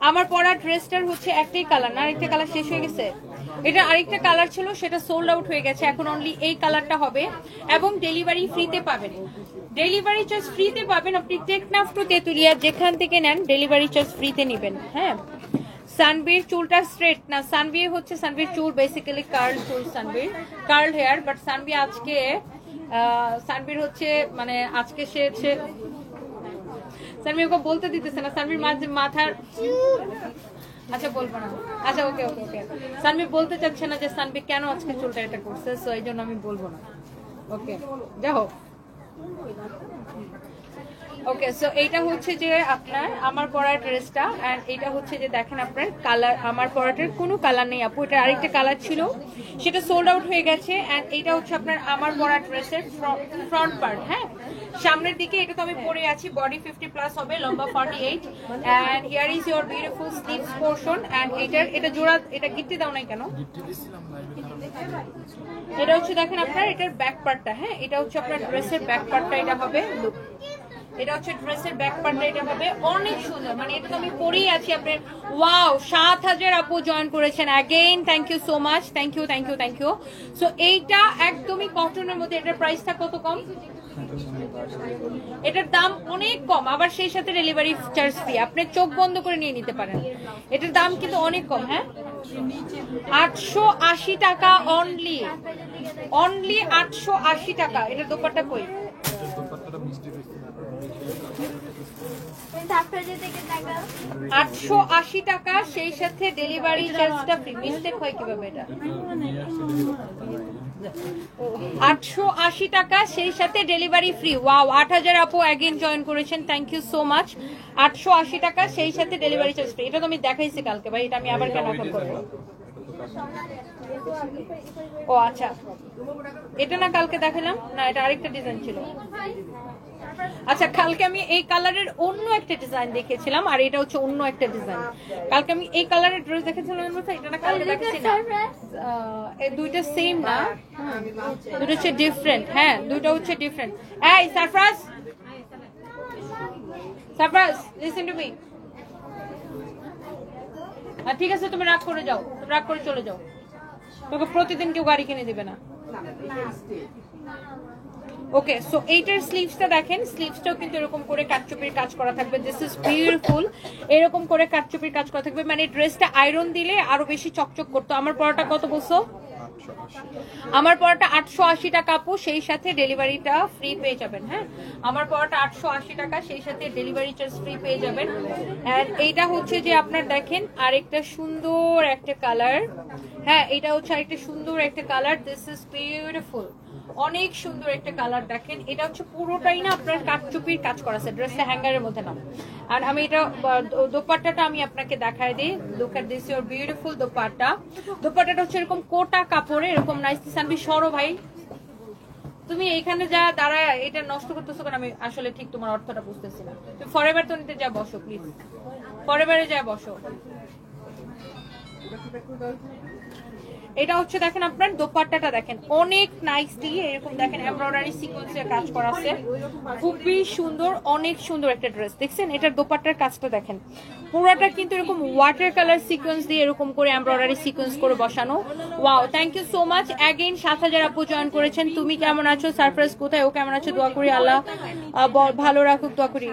আমার পরা ড্রেসটার হচ্ছে একটাই কালার না, আরেকটা কালার শেষ হয়ে গেছে। এটা আরেকটা কালার ছিল, সেটা সোল্ড আউট হয়ে গেছে, এখন অনলি এই কালারটা হবে এবং ডেলিভারি ফ্রিতে পাবেন। ডেলিভারি চার্জ ফ্রিতে পাবেন, আপনি টেকনাফ টু তেতুলিয়া যেখান থেকে নেন ডেলিভারি চার্জ ফ্রিতে নেবেন। হ্যাঁ, সানবির চুলটা স্ট্রেট না, সানবির হচ্ছে সানবির চুল বেসিক্যালি কার্ল চুল, সানবির কার্ল হেয়ার, বাট সানবি আজকে সানবির হচ্ছে মানে আজকে সে সানবি ওকে বলতে দিতেছে না, সানবির মাথার আচ্ছা বলবো না, আচ্ছা ওকে ওকে ওকে, সানবি বলতে চাচ্ছে না যে সানবি কেন আজকে চুলটা এটা করছে, সো এই জন্য আমি বলবো না। ওকে যা হোক, ওকে সো এইটা হচ্ছে যে আপনার আমার পরার ড্রেসটা, এন্ড এটা হচ্ছে যে দেখেন আপনার কালার, আমার পরাটার কোনো কালার নেই আপু, এটা আরেকটা কালার ছিল সেটা সোল্ড আউট হয়ে গেছে। এন্ড এটা হচ্ছে আপনার আমার পরার ড্রেসের ফ্রন্ট পার্ট। হ্যাঁ, সামনের দিকে এটা তো আমি পরে আছি, বডি 50 প্লাস হবে, লম্বা 48, and here is your beautiful sleeves portion. And এটা জোড়া, এটা গিফট দাও নাই কেন? এটা হচ্ছে দেখেন আপনার এটার ব্যাক পার্টটা। হ্যাঁ, এটা হচ্ছে আপনার ড্রেসের ব্যাক পার্টটা, এটা হবে লুক, এটা হচ্ছে ড্রেসের ব্যাক পার্টটা, এটা হবে অনেক সুন্দর, মানে এটা তো আমি পরেই আছি আপনার। ওয়াও, 7000 আপু জয়েন করেছেন, again thank you so much, thank you thank you thank you. So এইটা একদমই কটনের মধ্যে, এটার প্রাইসটা কত কম, এটার দাম অনেক কম, আবার সেই সাথে ডেলিভারি চার্জ ফ্রি, আপনি চোখ বন্ধ করে নিয়ে নিতে পারেন, এটার দাম কিন্তু অনেক কম। হ্যাঁ, 880 টাকা অনলি, অনলি 880 টাকা। এটার দোপাট্টা কই? 880 টাকা, সেই সাথে ডেলিভারি চার্জটা ফ্রি। মিস্টেক হয় কিভাবে এটা? 880 টাকা, সেই সাথে ডেলিভারি ফ্রি। ওয়াও, 8000 আপু অ্যাগেন জয়েন করেছেন, থ্যাংক ইউ সো মাচ। 880 টাকা, সেই সাথে ডেলিভারি চার্জ ফ্রি। এটা তো আমি দেখাইছি কালকে ভাই, এটা আমি আবার কেন এখন করবো? ও আচ্ছা, এটা না কালকে দেখালাম না, এটা আরেকটা ডিজাইন ছিল। আচ্ছা, কালকে আমি এই কালারের অন্য একটা ডিজাইন দেখেছিলাম, আর এটা হচ্ছে অন্য একটা ডিজাইন। কালকে আমি এই কালারের ড্রেস দেখেছিলাম, এটা না কালকে দেখেছি না, এই দুইটা সেম না, দুটো হচ্ছে ডিফারেন্ট। হ্যাঁ, দুটো হচ্ছে ডিফারেন্ট। এই Sarfaraz, Sarfaraz listen to me, ঠিক আছে তুমি রাগ করে যাও, তুমি রাগ করে চলে যাও, তোকে প্রতিদিন কেউ গাড়ি কিনে দিবে না। ওকে, সো এইটার স্লিভসটা দেখেন, স্লিভসটাও কিন্তু এরকম করে কাটচুপির কাজ করা থাকবে, দিস ইজ বিউটিফুল, এরকম করে কাটচুপির কাজ করা থাকবে, মানে ড্রেসটা আয়রন দিলে আরো বেশি চকচক করতো। আমার পরাটা কত বলছো? আমার পরাটা 880 টাকা আপু, সেই সাথে ডেলিভারিটা ফ্রি পেয়ে যাবেন। হ্যাঁ, আমার পরাটা 880 টাকা, সেই সাথে ডেলিভারি চার্জ ফ্রি পেয়ে যাবেন। এন্ড এইটা হচ্ছে যে আপনার দেখেন আরেকটা সুন্দর একটা কালার। হ্যাঁ, এটা হচ্ছে আরেকটা সুন্দর একটা কালার, দিস ইজ বিউটিফুল, অনেক সুন্দর একটা কালার। দেখেন এটা হচ্ছে পুরোটাই না আপনার কাটচুপির কাজ করা আছে, ড্রেসটা হ্যাঙ্গারের মধ্যে না। আর আমি এটা দোপাট্টাটা আমি আপনাকে দেখাই দিই, look at this your beautiful dupatta. দোপাট্টাটা হচ্ছে এরকম কোটা কাপড়ে, এরকম নাইস। সানবি সরো ভাই, তুমি এইখানে যা দাঁড়া এটা নষ্ট করতেছো কেন? আমি আসলে ঠিক তোমার অর্থটা বুঝতেছি না। তুমি ফরএভার তো নিতে যা বসো প্লিজ, ফরএভারে যা বসো। এটা হচ্ছে দেখেন আপনার দোপাট্টাটা দেখেন অনেক নাইসলি, এরকম দেখেন এমব্রয়ডারি সিকোয়েন্সের কাজ করা আছে, খুবই সুন্দর, অনেক সুন্দর একটা ড্রেস। দেখছেন এটার দোপাট্টার কাজটা দেখেন, পুরোটা কিন্তু এরকম ওয়াটার কালার সিকোয়েন্স দিয়ে এরকম করে এমব্রয়ডারি সিকোয়েন্স করে বসানো। Wow, thank you so much. Again 7000 আপু জয়েন করেছেন। তুমি কেমন আছো? সারপ্রাইজ কোথায়? ও কেমন আছো? দোয়া করি আল্লাহ ভালো রাখুক, দোয়া করি।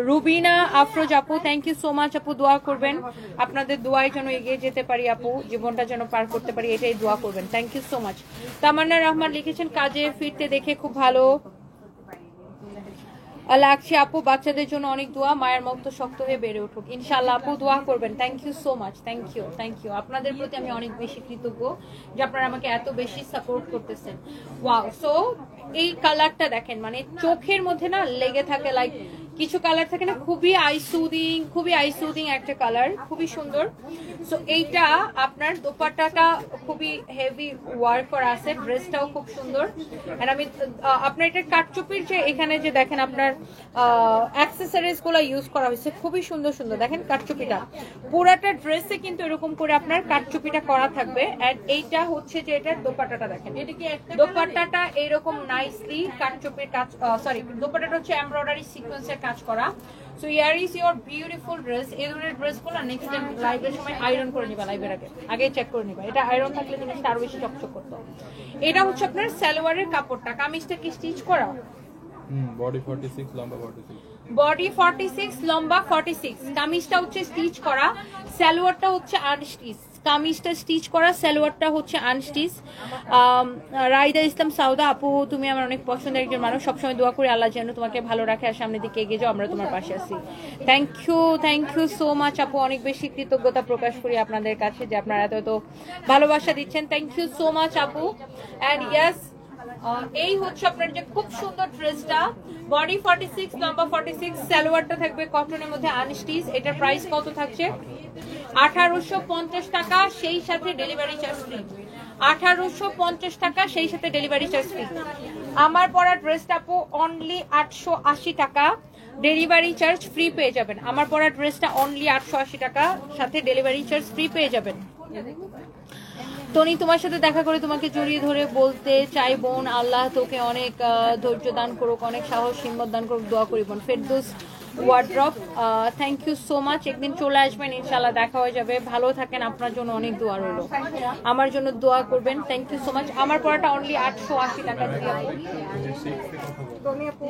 রুবিনা আফরোজ আপু, থ্যাংক ইউ সো মাচ আপু, দোয়া করবেন আপনাদের দোয়ায় যেন এগিয়ে যেতে পারি আপু, জীবনটা যেন পার করতে পারি, এটাই দোয়া করবেন। Thank you so much. Tamanna Rahman লিখেছেন কাজে ফিরতে দেখে খুব ভালো লাগছে আপু, বাচ্চাদের জন্য অনেক দোয়া, মায়ের মতো শক্ত হয়ে বেড়ে উঠুক ইনশাআল্লাহ আপু, দোয়া করবেন। Thank you so much, thank you thank you. আপনাদের প্রতি আমি অনেক বেশি কৃতজ্ঞ যে আপনারা আমাকে এত বেশি সাপোর্ট করতেছেন। ওয়াও, সো এই কালারটা দেখেন, মানে চোখের মধ্যে না লেগে থাকে, লাইক কিছু কালার থাকে না খুবই আই সুদিং একটা কালার, খুবই সুন্দর। সো এইটা আপনার দোপাট্টাটা খুবই হেভি ওয়ার্ক করা আছে, ড্রেসটাও খুব সুন্দর। এন্ড আমি আপনার এটা কাটচুপির যে এখানে যে দেখেন আপনার অ্যাক্সেসরিজ গুলো ইউজ করা হয়েছে খুবই সুন্দর সুন্দর। দেখেন কাটচুপিটা পুরাটা ড্রেসে কিন্তু এরকম করে আপনার কাটচুপিটা করা থাকবে। এন্ড এইটা হচ্ছে যে এটার দোপাট্টাটা দেখেন, দোপাট্টাটা এইরকম নাইসলি কাটচুপির কাজ, সরি দোপাট্টাটা হচ্ছে এমব্রয়ডারি সিকোয়েন্সের কাজ করা। So here is your beautiful dress. এই ধরনের ড্রেসগুলো নেক্সট টাইম লাইভের সময় আয়রন করে নিবা, লাইভের আগে চেক করে নিবা। এটা আয়রন থাকলে জিনিসটা আরো বেশি চকচক করতো। এটা হচ্ছে আপনার সালোয়ারের কাপড়টা, কামিজটা কি স্টিচ করা? বডি 46 লম্বা 46, বডি 46 লম্বা 46, কামিজটা হচ্ছে স্টিচ করা, সালোয়ারটা হচ্ছে আনস্টিচ। কামিজটা স্টিচ করা, সালোয়ারটা হচ্ছে আনস্টিচ। রাইদা ইসলাম সাউদা আপু, তুমি আমার অনেক পছন্দের একজন মানুষ, সবসময় দোয়া করি আল্লাহ যেন তোমাকে ভালো রাখে আর সামনের দিকে এগিয়ে যাও, আমরা তোমার পাশে আছি। থ্যাংক ইউ সো মাচ আপু, অনেক বেশি কৃতজ্ঞতা প্রকাশ করি আপনাদের কাছে যে আপনারা এত ভালোবাসা দিচ্ছেন। থ্যাংক ইউ সো মাচ আপু। অ্যান্ড ইয়াস, এই হচ্ছে আপনার যে খুব সুন্দর ড্রেসটা, বডি 46 লম্বা 46, সালোয়ারটা থাকবে কটনের মধ্যে আনস্টিচ। এটার প্রাইস কত থাকছে? 1850 টাকা, সেই সাথে ডেলিভারি চার্জ ফ্রি। 1850 টাকা, সেই সাথে ডেলিভারি চার্জ ফ্রি। আমার পরা ড্রেসটা আপু অনলি 880 টাকা, ডেলিভারি চার্জ ফ্রি পেয়ে যাবেন। আমার পরা ড্রেসটা অনলি 880 টাকা, সাথে ডেলিভারি চার্জ ফ্রি পেয়ে যাবেন। টনি, তোমার সাথে দেখা করে তোমাকে জড়িয়ে ধরে বলতে চাই বোন, আল্লাহ তোকে অনেক ধৈর্য দান করুক, অনেক সাহস হিম্মত দান করুক, দোয়া করি বোন। Ferdous wardrobe, thank you so much. একদিন চলে আসবেন ইনশাল্লাহ, দেখা হয়ে যাবে। ভালো থাকেন, আপনার জন্য অনেক দোয়া রইলো, আমার জন্য দোয়া করবেন। Thank you so much. আমার পড়াটা অনলি 880 টাকা। জি আপু,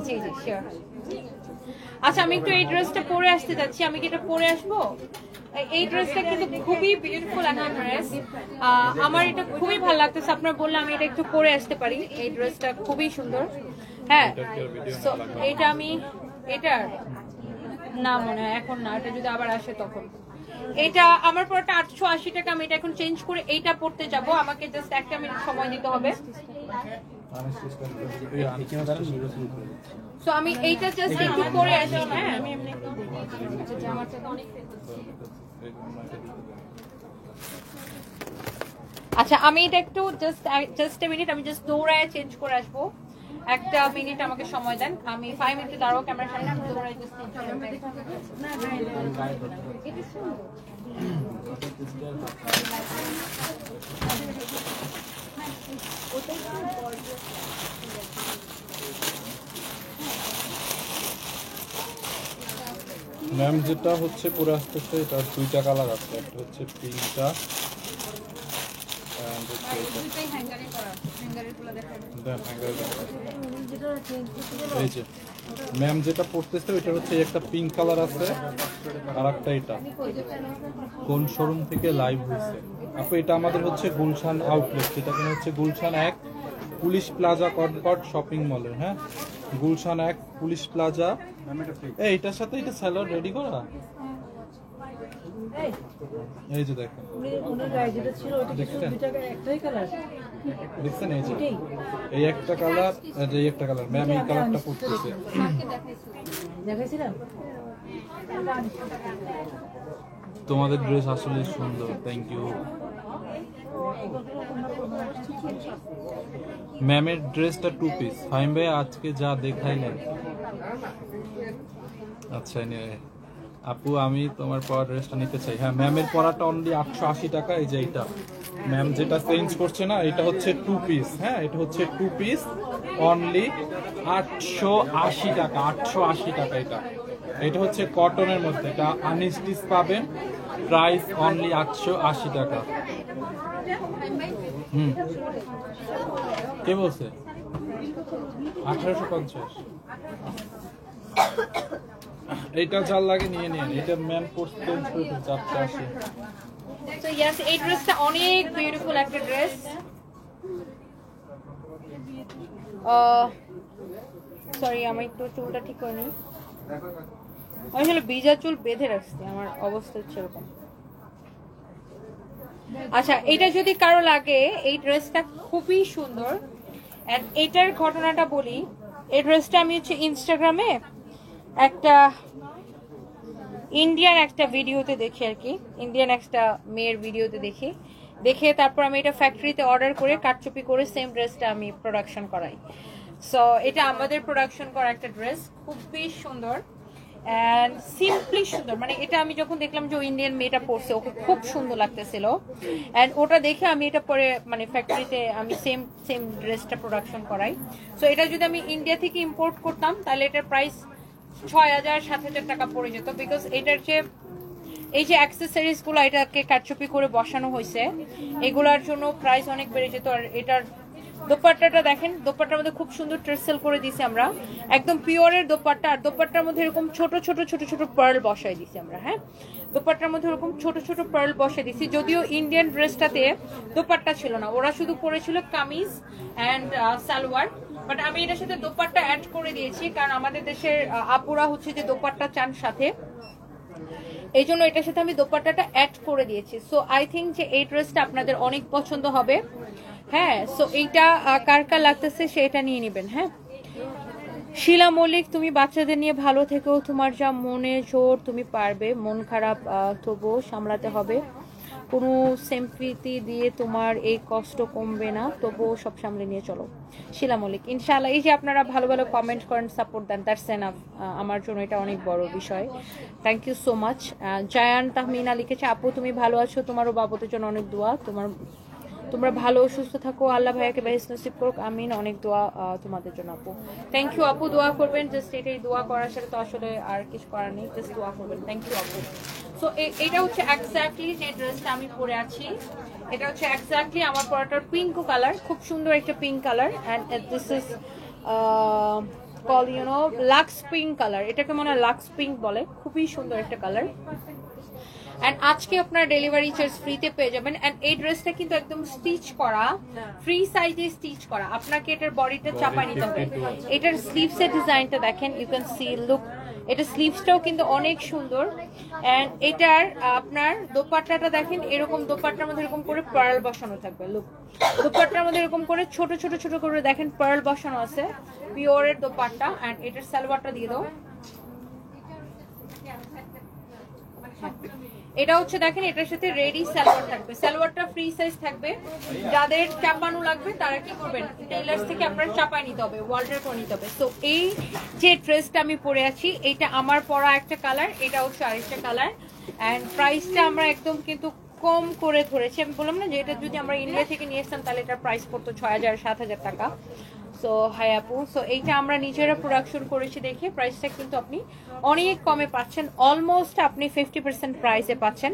জি শিওর। আচ্ছা, আমি একটু এই ড্রেসটা পরে আসতে যাচ্ছি, আমি কি এটা পরে আসবো? এই ড্রেসটা কিন্তু খুবই বিউটিফুল একটা ড্রেস, আমার এটা খুবই ভালো লাগতেছে। আপনার বললে আমি এটা একটু পরে আসতে পারি, এই ড্রেসটা খুবই সুন্দর। হ্যাঁ, সো এটা আমি, এটার না মনে হয় এখন না, এটা যদি আবার আসে তখন। এটা আমার পরটা 880 টাকা, আমি এটা এখন চেঞ্জ করে এইটা পড়তে যাব, আমাকে জাস্ট 1 মিনিট সময় দিতে হবে। সো আমি এইটা জাস্ট একটু পরে আসি। হ্যাঁ, আমি এমনি একটু জামাটা অনেক। আচ্ছা, আমি এটা একটু জাস্ট এ মিনিট, আমি জাস্ট দৌড়ায় চেঞ্জ করে আসবো। 1 মিনিট আমাকে সময় দেন, আমি 5 মিনিট দাঁড়াও ক্যামেরার সামনে, আমি দৌড়ায় জাস্ট চেঞ্জ করে ম্যাম যেটা হচ্ছে পরে আসতেছে, এটা 2টা কালার আছে, একটা হচ্ছে পিঙ্কটা, এই যে ম্যাম যেটা পড়তেছে ওইটা হচ্ছে একটা পিঙ্ক কালার আছে, আর একটা এটা কোন শোরুম থেকে লাইভ হয়েছে আপু? এটা আমাদের হচ্ছে গুলশান আউটলেট, যেটা কিনা হচ্ছে Gulshan 1 police plaza Concord shopping মলের। হ্যাঁ, গুলশান 1 পুলিশ প্লাজা। এইটার সাথে এটা স্যালাড রেডি করা, এই যে দেখেন, দেখছেন এই যে এই একটা কালার, এই একটা কালার। ম্যাম এই কালারটা পড়তেছে, তোমাদের ড্রেস আসলে সুন্দর, থ্যাংক ইউ। ম্যামের ড্রেসটা 2 পিস, ফাইম ভাই আজকে যা দেখাইলেন। আচ্ছা আপু, আমি তোমার পরা ড্রেসটা নিতে চাই। হ্যাঁ, ম্যামের পরাটা অনলি 880 টাকা। এই যে এইটা ম্যাম যেটা চেঞ্জ করছে না, এটা হচ্ছে 2 পিস। হ্যাঁ, এটা হচ্ছে 2 পিস, অনলি 880 টাকা। 880 টাকা এটা হচ্ছে কটনের মধ্যে, এটা আনস্টিচ পাবেন, প্রাইস অনলি 880 টাকা। কে বলছে? 1850। এইটা যার লাগে নিয়ে নিন, এটা ম্যান কোর্স চেঞ্জ করে 480। সো ইয়েস, এই ড্রেসটা অনেক বিউটিফুল একটা ড্রেস। সরি, আমি একটু চুলটা ঠিক করে নিই, আমি আসলে ভিজা চুল বেঁধে রাখছি, আমার অবস্থা হচ্ছে এরকম। আচ্ছা, এটা যদি কারো লাগে, এই ড্রেসটা খুবই সুন্দর। এন্ড এটার ঘটনাটা বলি, এই ড্রেসটা আমি হচ্ছে ইনস্টাগ্রামে একটা ইন্ডিয়ান একটা ভিডিওতে দেখি আর কি, ইন্ডিয়ান একটা মেয়ের ভিডিওতে দেখে তারপর আমি এটা ফ্যাক্টরিতে অর্ডার করে কাটচুপি করে সেম ড্রেসটা আমি প্রোডাকশন করাই। সো এটা আমাদের প্রোডাকশন করা একটা ড্রেস, খুবই সুন্দর অ্যান্ড সিম্পলি সুন্দর। মানে এটা আমি যখন দেখলাম যে ইন্ডিয়ান মেয়েটা পরছে, ওকে খুব সুন্দর লাগতেছিল অ্যান্ড ওটা দেখে আমি এটা পরে মানে ফ্যাক্টরিতে আমি সেম ড্রেসটা প্রোডাকশন করাই। সো এটা যদি আমি ইন্ডিয়া থেকে ইম্পোর্ট করতাম তাহলে এটার প্রাইস 6,000-7,000 টাকা পড়ে যেত, বিকজ এটার যে এই যে অ্যাক্সেসরিজ গুলো এটাকে কারচুপি করে বসানো হয়েছে, এগুলার জন্য প্রাইস অনেক বেড়ে যেত। আর এটার দোপাট্টাটা দেখেন, দোপাট্টার মধ্যে খুব সুন্দর ট্রেসেল করে দিছি আমরা, একদম পিওরের দোপাট্টা। আর দোপাট্টার মধ্যে এরকম ছোট ছোট পার্ল বসাই দিছি আমরা। হ্যাঁ, দোপাট্টার মধ্যে এরকম ছোট ছোট পার্ল বসাই দিছি। যদিও ইন্ডিয়ান ড্রেসটাতে দোপাট্টা ছিল না, ওরা শুধু পরেছিল কামিজ অ্যান্ড সালোয়ার, বাট আমি এটার সাথে দোপাট্টা অ্যাড করে দিয়েছি, কারণ আমাদের দেশের আপুরা হচ্ছে যে দোপাট্টা চান সাথে, এই জন্য এটার সাথে আমি দোপাট্টাটা অ্যাড করে দিয়েছি। সো আই থিঙ্ক যে এই ড্রেসটা আপনাদের অনেক পছন্দ হবে। হ্যাঁ, সো এইটা কার কার লাগতেছে সেটা নিয়ে নেবেন। হ্যাঁ, শিলা মল্লিক, তুমি বাচ্চাদের নিয়ে ভালো থেকো, তোমার যা মনে জোর তুমি পারবে, মন খারাপ তবুও সামলাতে হবে, কোনো সিম্পথি দিয়ে তোমার এই কষ্ট কমবে না, তবুও সব সামলে নিয়ে চলো। শিলা মল্লিক, ইনশাআল্লাহ। এই যে আপনারা ভালো ভালো কমেন্ট করেন, সাপোর্ট দেন, দ্যাটস এনাফ। আমার জন্য এটা অনেক বড় বিষয়। Thank you so much. Zayan Tahmina লিখেছে, আপু তুমি ভালো আছো, তোমারও বাবুদের জন্য অনেক দোয়া, তোমরা ভালো সুস্থ থাকো, আল্লাহ ভাইয়াকে বেহেশত নসিব করুক, আমিন। অনেক দোয়া তোমাদের জন্য আপু। থ্যাংক ইউ আপু, দোয়া করবেন। জাস্ট এটাই দোয়া করার সাথে তো আসলে আর কিছু করার নেই, জাস্ট দোয়া করবেন। থ্যাংক ইউ আপু। সো এটা হচ্ছে এক্স্যাক্টলি যে ড্রেসটা আমি পরে আছি, এটা হচ্ছে এক্স্যাক্টলি আমার পরাটার পিঙ্ক কালার, খুব সুন্দর একটা pink colour. And this is call lux pink colour, এটাকে মনে হয় লাক্স পিঙ্ক বলে, খুবই সুন্দর একটা কালার। এন্ড আজকে আপনার ডেলিভারি চার্জ ফ্রিতে পেয়ে যাবেন। এন্ড এই ড্রেসটা কিন্তু একদম স্টিচ করা, ফ্রি সাইজে স্টিচ করা, আপনাকে এটার বডিটা চাপা নিতে হবে। এটার স্লিভস এর ডিজাইনটা দেখেন, ইউ ক্যান সি, লুক, এটা স্লিভসটাও কিন্তু অনেক সুন্দর। এন্ড এটার আপনার দোপাট্টাটা দেখেন, এরকম দোপাট্টার মধ্যে এরকম করে পার্ল বসানো থাকবে। লুক, দোপাট্টার মধ্যে এরকম করে ছোট ছোট করে দেখেন পার্ল বসানো আছে, পিওরের দোপাট্টা। এন্ড এটার সালোয়ারটা দিয়ে দাও। এটা হচ্ছে দেখেন, এটার সাথে রেডি সালোয়ার থাকবে, সালোয়ারটা ফ্রি সাইজ থাকবে। যাদের চাপানো লাগবে তারা কি করবেন, টেইলার্স থেকে আপনার চাপায় নিতে হবে, ওয়াল্টার করে নিতে হবে। তো এই যে ড্রেসটা আমি পরে আছি, এটা আমার পরা একটা কালার, এটা হচ্ছে আরেকটা কালার। অ্যান্ড প্রাইসটা আমরা একদম কিন্তু কম করে ধরেছি। আমি বললাম না যে এটা যদি আমরা ইন্ডিয়া থেকে নিয়ে আসতাম তাহলে এটার প্রাইস পড়তো 6,000-7,000 টাকা। সো হাই আপু, সো এইটা আমরা নিজেরা প্রোডাকশন করেছি দেখে প্রাইসটা কিন্তু আপনি অনেক কমে পাচ্ছেন, অলমোস্ট আপনি 50% প্রাইসে পাচ্ছেন।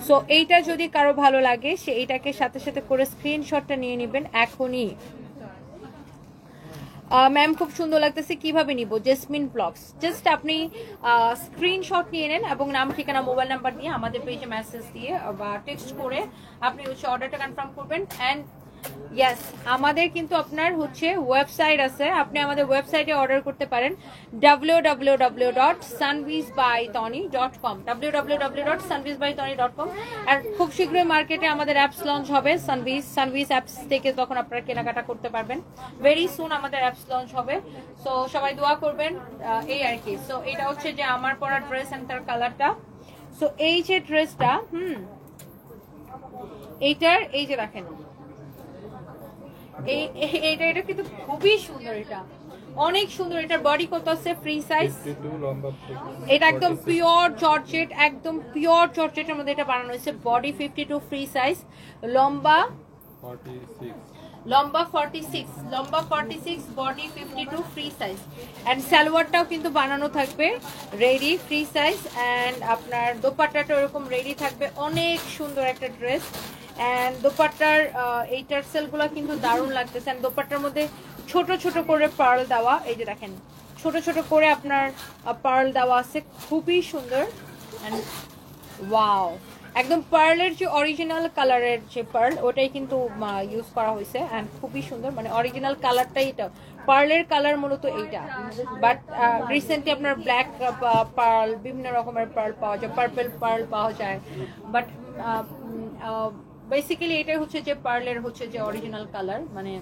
সো এইটা যদি কারো ভালো লাগে সে এইটাকে সাথে সাথে করে স্ক্রিনশটটা নিয়ে নেবেন এখনই। ম্যাম খুব সুন্দর লাগতেছে, কিভাবে নিব? জেসমিন ব্লগস, জাস্ট আপনি স্ক্রিনশট নিয়ে নেন এবং নাম ঠিকানা মোবাইল নাম্বার দিয়ে আমাদের পেজে মেসেজ দিয়ে বা টেক্সট করে আপনি হচ্ছে অর্ডারটা কনফার্ম করবেন। অ্যান্ড ইয়েস, আমাদের কিন্তু আপনার হচ্ছে ওয়েবসাইট আছে, আপনি আমাদের ওয়েবসাইটে অর্ডার করতে পারেন www.sunbeesbytony.com, www.sunbeesbytony.com। আর খুব শীঘ্রই মার্কেটে আমাদের অ্যাপস লঞ্চ হবে, সানবিস অ্যাপস থেকে তখন আপনারা কেনাকাটা করতে পারবেন। ভেরি সুন আমাদের অ্যাপস লঞ্চ হবে। সো সবাই দোয়া করবেন, এই আর কি। সো এটা হচ্ছে যে আমার পরা ড্রেস এন্ড তার কালারটা। সো এই যে ড্রেসটা এইটার এই যে দেখেন, এটা কিন্তু খুবই সুন্দর, এটা অনেক সুন্দর। এটার বডি কত আছে? ফ্রি সাইজ, এটা একদম পিওর জর্জেট, একদম পিওর জর্জেটের মধ্যে এটা বানানো হয়েছে। বডি 52, ফ্রি সাইজ, লম্বা 46, বডি 52, ফ্রি সাইজ। এন্ড সালোয়ারটাও কিন্তু বানানো থাকবে রেডি, ফ্রি সাইজ। এন্ড আপনার দোপাট্টাটা এরকম রেডি থাকবে, অনেক সুন্দর একটা ড্রেস। এন্ড দোপাট্টার এই টার্সেলগুলো কিন্তু দারুণ লাগতেছে। এন্ড দোপাট্টার মধ্যে ছোট ছোট করে পার্ল দেওয়া, এই যে দেখেন ছোট ছোট করে আপনার পার্ল দেওয়া আছে, খুবই সুন্দর। এন্ড ওয়াও, একদম পার্লের যে অরিজিনাল কালারের যে পার্ল ওটাই কিন্তু ইউজ করা হয়েছে। এন্ড খুবই সুন্দর, মানে অরিজিনাল কালারটাই এটা, পার্লের কালার মূলত এইটা। বাট রিসেন্টলি আপনার ব্ল্যাক পার্ল, বিভিন্ন রকমের পার্ল পাওয়া যায়, পার্পল পার্ল পাওয়া যায়, বাট বেসিক্যালি এটাই হচ্ছে যে পার্লের হচ্ছে যে অরিজিনাল কালার, মানে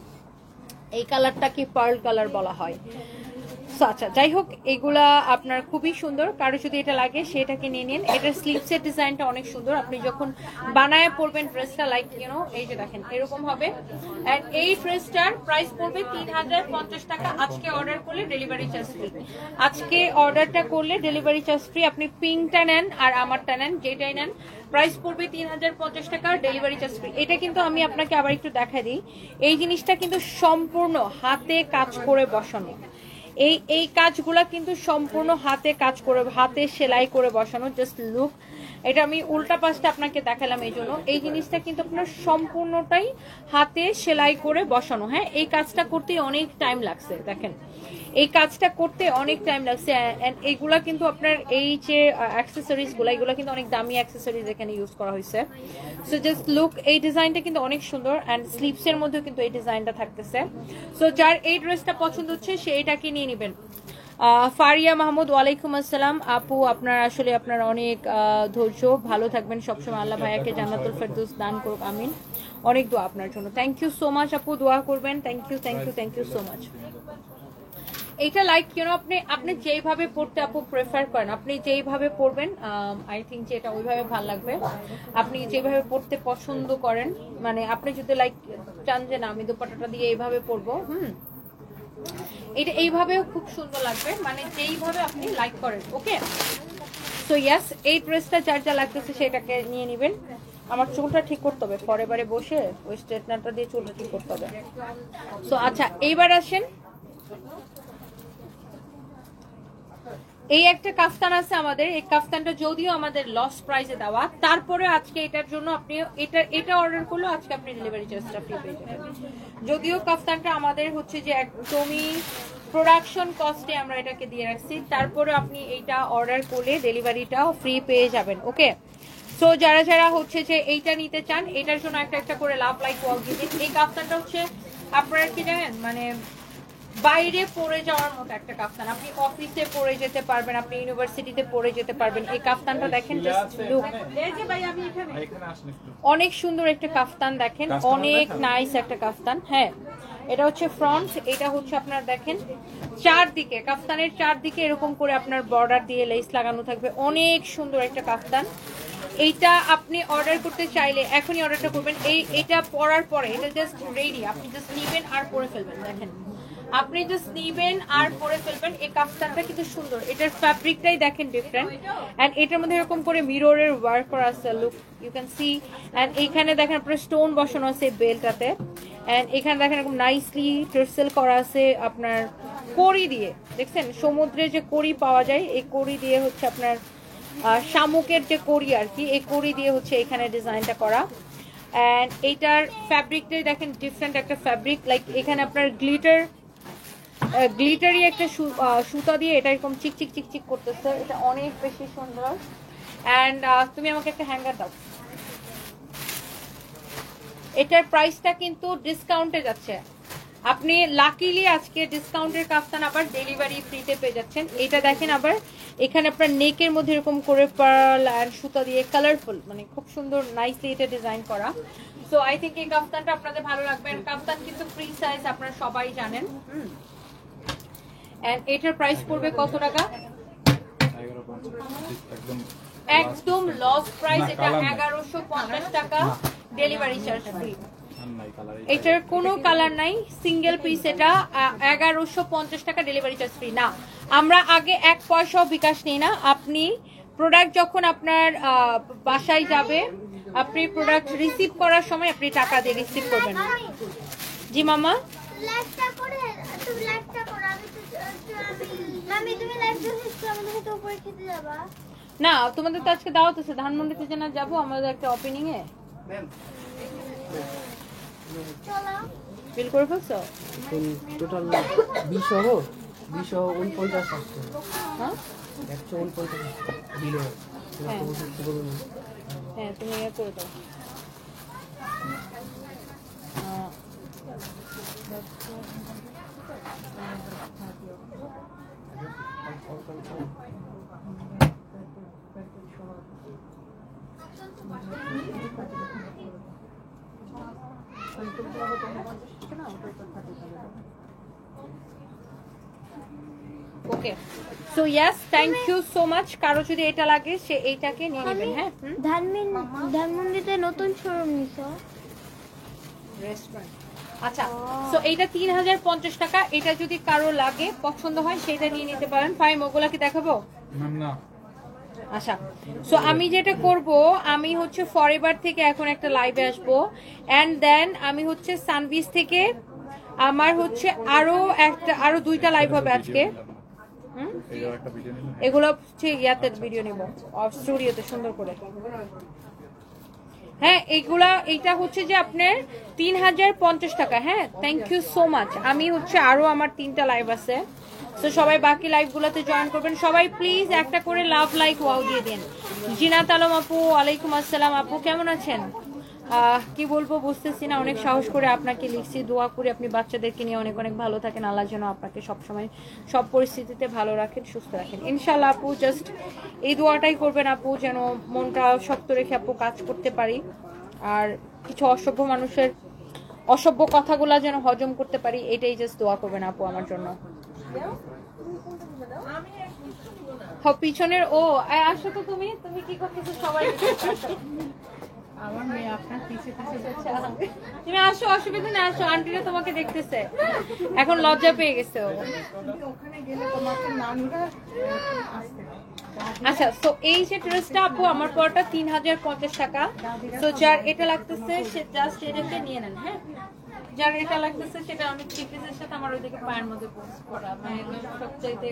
এই কালারটাকে পার্ল কালার বলা হয়। সো আচ্ছা, যাই হোক, এগুলা আপনার খুবই সুন্দর। কারো যদি এটা লাগে সেটাকে নিয়ে নিন। এটার স্লিভসের ডিজাইনটা অনেক সুন্দর। আপনি যখন বানায় পরবেন ড্রেসটা, লাইক এই যে দেখেন এরকম হবে। এন্ড এই ড্রেসটার প্রাইস পড়বে 3050 টাকা। আজকে অর্ডার করলে ডেলিভারি চার্জ ফ্রি। আজকে অর্ডারটা করলে ডেলিভারি চার্জ ফ্রি। আপনি পিঙ্কটা নেন আর আমারটা নেন, যেটাই নেন, প্রাইস পড়বে 3050 টাকা, ডেলিভারি চার্জ ফ্রি। এটা কিন্তু আমি আপনাকে আবার একটু দেখা দিই। এই জিনিসটা কিন্তু সম্পূর্ণ হাতে কাজ করে বসানো। এই কাজগুলা কিন্তু সম্পূর্ণ হাতে কাজ করে, হাতে সেলাই করে বসানো। জাস্ট লুক, এটা আমি উল্টা পাশটা আপনাকে দেখালাম এই জন্য। এই জিনিসটা কিন্তু আপনার সম্পূর্ণটাই হাতে সেলাই করে বসানো। হ্যাঁ, এই কাজটা করতে অনেক টাইম লাগছে, দেখেন এই কাজটা করতে অনেক টাইম লাগছে। এইগুলা কিন্তু আপনার এই যে অ্যাক্সেসরিজ গুলা, এগুলা কিন্তু অনেক দামি অ্যাক্সেসরিজ এখানে ইউজ করা হয়েছে। সো জাস্ট লুক, এই ডিজাইনটা কিন্তু অনেক সুন্দর। অ্যান্ড স্লিভস এর মধ্যেও কিন্তু এই ডিজাইনটা থাকতেছে। সো যার এই ড্রেসটা পছন্দ হচ্ছে সে এটাকে নিয়ে নেবেন। ফারিয়া মাহমুদ, ওয়ালাইকুম আসসালাম আপু। আপনার আসলে আপনার অনেক ধৈর্য, ভালো থাকবেন সবসময়। আল্লাহ ভাইয়াকে জান্নাতুল ফেরদৌস দান করুক, আমিন। অনেক দোয়া আপনার জন্য। থ্যাংক ইউ সো মাচ আপু, দোয়া করবেন। Thank you, thank you, thank you so much. এটা লাইক আপনি যেইভাবে পড়তে আপু প্রেফার করেন, আপনি যেইভাবে পড়বেন, আই থিঙ্ক যে এটা ওইভাবে ভালো লাগবে। আপনি যেভাবে পড়তে পছন্দ করেন, মানে আপনি যদি লাইক চান যে না আমি দোপাট্টাটা দিয়ে এইভাবে পরবো, এটা এইভাবেও খুব সুন্দর লাগবে, মানে যেইভাবে আপনি লাইক করেন। ওকে, সো ইয়াস, এই ড্রেসটা যার যা লাগতেছে সেটাকে নিয়ে নেবেন। আমার চুলটা ঠিক করতে হবে, পরের বারে বসে ওই স্ট্রেটনারটা দিয়ে চুলটা ঠিক করতে হবে। সো আচ্ছা, এইবার আসেন, এই একটা কাফতান আছে আমাদের। এই কাফতানটা যদিও আমাদের লস প্রাইসে দেওয়া, তারপরে আজকে এটার জন্য আপনি এটা অর্ডার করলে আজকে আপনি ডেলিভারি চার্জটা ফ্রি পেয়ে যাবেন। যদিও কাফতানটা আমাদের হচ্ছে যে একদমই প্রোডাকশন কস্টে আমরা এটাকে দিয়ে রাখছি, তারপরে আপনি এইটা অর্ডার করলে ডেলিভারিটাও ফ্রি পেয়ে যাবেন। ওকে, সো যারা যারা হচ্ছে যে এইটা নিতে চান, এটার জন্য একটা একটা করে লাভ লাইক ওয়াল দিবেন। এই কাফতানটা হচ্ছে আপনারা কি জানেন, মানে বাইরে পরে যাওয়ার মতো একটা কাফতান। আপনি অফিসে পরে যেতে পারবেন, আপনি ইউনিভার্সিটিতে পরে যেতে পারবেন। এই কাফতানটা দেখেন, জাস্ট লুক, অনেক সুন্দর একটা কাফতান দেখেন, অনেক নাইস একটা কাফতান। হ্যাঁ, এটা হচ্ছে ফ্রন্ট, এটা হচ্ছে আপনার দেখেন চারদিকে, কাফতানের চারদিকে এরকম করে আপনার বর্ডার দিয়ে লেস লাগানো থাকবে। অনেক সুন্দর একটা কাফতান। এইটা আপনি অর্ডার করতে চাইলে এখনই অর্ডারটা করবেন। এটা পরার পরে এটা জাস্ট রেডি, আপনি জাস্ট নিবেন আর পরে ফেলবেন। দেখেন, আপনি জাস্ট নিবেন আর পরে ফেলবেন। এই কাফতানটা কিন্তু সুন্দর, এটার ফ্যাব্রিকটাই দেখেন ডিফারেন্ট। এন্ড এটার মধ্যে এরকম করে মিররের ওয়ার্ক করা আছে, look you can see. And এইখানে দেখেন আপনার স্টোন বসানো আছে বেলটাতে। এন্ড এখানে দেখেন এরকম নাইসলি টার্সেল করা আছে আপনার কড়ি দিয়ে। দেখছেন সমুদ্রে যে কড়ি পাওয়া যায়, এই কড়ি দিয়ে হচ্ছে আপনার শামুকের যে কড়ি আর কি, এই কড়ি দিয়ে হচ্ছে এখানে ডিজাইনটা করা। এন্ড এইটার ফ্যাব্রিকটাই দেখেন ডিফারেন্ট একটা ফ্যাব্রিক। লাইক এখানে আপনার গ্লিটারি একটা সুতা দিয়ে এটা এরকম চিকচিক চিকচিক করতেছে। এটা অনেক বেশি সুন্দর। এন্ড তুমি আমাকে একটা হ্যাঙ্গার দাও। এটার প্রাইসটা কিন্তু ডিসকাউন্টে যাচ্ছে। আপনি লাকিলি আজকে ডিসকাউন্টের কাফতান আবার ডেলিভারি ফ্রিতে পেয়ে যাচ্ছেন। এটা দেখেন আবার এখানে আপনার নেকের মধ্যে এরকম করে পার্ল আর সুতা দিয়ে কালারফুল, মানে খুব সুন্দর নাইসলি এটা ডিজাইন করা। সো আই থিঙ্ক এই কাফতানটা আপনাদের ভালো লাগবে। কাফতান কিন্তু ফ্রি সাইজ, আপনারা সবাই জানেন। এন্ড এটার প্রাইস পড়বে কত টাকা? একদম লস প্রাইস। এটা 1150 টাকা, ডেলিভারি চার্জ ফ্রি। এটার কোনো কালার নাই, সিঙ্গেল পিস। এটা 1150 টাকা, ডেলিভারি চার্জ ফ্রি। না, আমরা আগে 1 পয়সাও বিকাশ নিই না। আপনি প্রোডাক্ট যখন আপনার বাসায় যাবে, আপনি প্রোডাক্ট রিসিভ করার সময় আপনি টাকা দিয়ে রিসিভ করবেন। জি মামা, না তোমাদের তো আজকে দাওয়াত আছে, ধানমন্ডিতে যে না যাবো আমাদের একটা ওপেনিং এ। বিল করে ফেলছো? টোটাল 20 সহ 49 আসছে। হ্যাঁ 149 বিল। হ্যাঁ, তুমি ইয়ে করে দাও। Okay, so yes, thank you so much. কারো যদি এটা লাগে সে এইটাকে নিয়ে নেবেন। হ্যাঁ, ধানমন্ডিতে নতুন শোরুম নিছো? রেস্টুরেন্ট। আচ্ছা, সো এইটা 3050 টাকা। এটা যদি কারো লাগে পছন্দ হয় সেটা নিয়ে নিতে পারেন। ফাইম, ওগুলা কি দেখাবো? না। আচ্ছা, সো আমি যেটা করব, আমি হচ্ছে ফরএভার থেকে এখন একটা লাইভে আসবো, এন্ড দেন আমি হচ্ছে সানভিস থেকে আমার হচ্ছে আরো 2টা লাইভ হবে আজকে। এগুলো হচ্ছে ইয়াতে ভিডিও নিব, অফ স্টুডিওতে সুন্দর করে। হ্যাঁ, এইটা হচ্ছে যে আপনার 3050 টাকা। হ্যাঁ, থ্যাংক ইউ সো মাচ। আমি হচ্ছে আরো আমার 3টা লাইভ আছে, তো সবাই বাকি লাইভগুলোতে জয়েন করবেন। সবাই প্লিজ একটা করে লাভ লাইক ওয়াও দিয়ে দিন। জিনাত আলম আপু, ওয়ালাইকুম আসসালাম আপু, কেমন আছেন? কি বলবো বুঝতেছি না, অনেক সাহস করে আপনাকে লিখছি। দোয়া করি আপনি বাচ্চাদেরকে নিয়ে অনেক অনেক ভালো থাকেন। আল্লাহ যেন আপনাকে সবসময় সব পরিস্থিতিতে ভালো রাখেন, সুস্থ রাখেন ইনশাল্লাহ। আপু জাস্ট এই দোয়াটাই করবেন আপু, যেন মনটা শক্ত রেখে আপু কাজ করতে পারি, আর কিছু অসভ্য মানুষের অসভ্য কথাগুলা যেন হজম করতে পারি, এটাই জাস্ট দোয়া করবেন আপু আমার জন্য। পিছনের আসো তো, তুমি কি করতেছো? সবাই আমার মেয়ে আপনার পিছে তুমি আসো, অসুবিধা নেই, আসো, আন্টিরা তোমাকে দেখতেছে, এখন লজ্জা পেয়ে গেছে ও। আচ্ছা, তো এই যে ড্রেসটা আপু আমার পরটা 3050 টাকা। তো যার এটা লাগতেছে সে জাস্ট এটাকে নিয়ে নেন। হ্যাঁ, যার এটা লাগতেছে সেটা আমি চিপিসের সাথে আমার ওইদিকে পায়ের মধ্যে পোস্ট করা, মানে সবচাইতে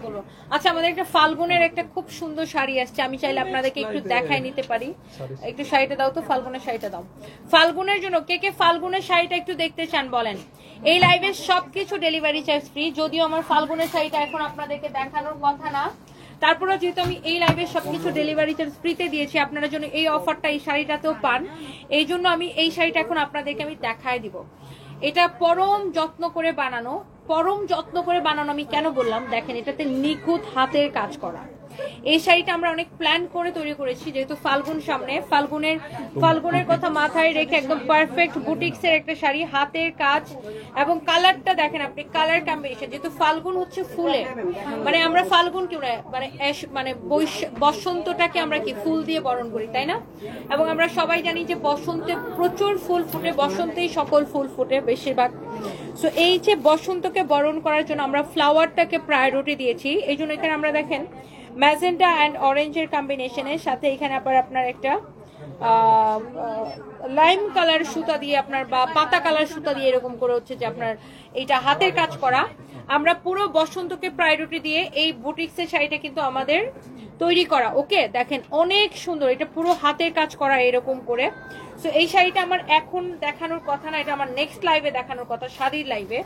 বলো। আচ্ছা, আমাদের একটা ফাল্গুনের একটা খুব সুন্দর শাড়ি আসছে, আমি চাইলে আপনাদেরকে একটু দেখায় নিতে পারি। একটু শাড়িটা দাও তো, ফাল্গুনের শাড়িটা দাও। ফাল্গুনের জন্য কে ফাল্গুনের শাড়িটা একটু দেখতে চান বলেন? এই লাইভের সবকিছু ডেলিভারি চার্জ ফ্রি, যদিও আমার ফাল্গুনের শাড়িটা এখন আপনাদেরকে দেখানোর কথা না, তারপরে যেহেতু আমি এই লাইভের সবকিছু ডেলিভারি চার্জ ফ্রিতে দিয়েছি আপনারা জন্য, এই অফারটা এই শাড়িটাতেও পান, এই জন্য আমি এই শাড়িটা এখন আপনাদেরকে আমি দেখায় দিব। এটা পরম যত্ন করে বানানো, আমি কেন বললাম দেখেন, এটাতে নিখুঁত হাতের কাজ করা। এই শাড়িটা আমরা অনেক প্ল্যান করে তৈরি করেছি, যেহেতু ফাল্গুন সামনে, ফাল্গুনের কথা মাথায় রেখে একদম পারফেক্ট বুটিক্স এর একটা শাড়ি, হাতের কাজ, এবং কালারটা দেখেন আপনি, কালার কম্বিনেশন, যেহেতু ফাল্গুন হচ্ছে ফুলে, মানে আমরা ফাল্গুন কি মানে বসন্তটাকে আমরা কি ফুল দিয়ে বরণ করি, তাই না? এবং আমরা সবাই জানি যে বসন্তে প্রচুর ফুল ফুটে, বসন্তেই সকল ফুল ফুটে বেশিরভাগ। সো এই যে বসন্তকে বরণ করার জন্য আমরা ফ্লাওয়ারটাকে প্রায়োরিটি দিয়েছি, এই জন্য এখানে আমরা দেখেন ম্যাজেন্টা অ্যান্ড অরেঞ্জের কম্বিনেশনের সাথে এখানে আবার আপনার একটা লাইম কালার সুতা দিয়ে আপনার বা পাতা কালার সুতা দিয়ে এরকম করে হচ্ছে যে আপনার এইটা হাতের কাজ করা। আমরা পুরো বসন্তকে প্রায়োরিটি দিয়ে এই বুটিক্সের শাড়িটা কিন্তু আমাদের তৈরি করা। ওকে, দেখেন অনেক সুন্দর, এটা পুরো হাতের কাজ করা এরকম করে। সো এই শাড়িটা আমার এখন দেখানোর কথা না, এটা আমার নেক্সট লাইভে দেখানোর কথা, শাড়ির লাইভে।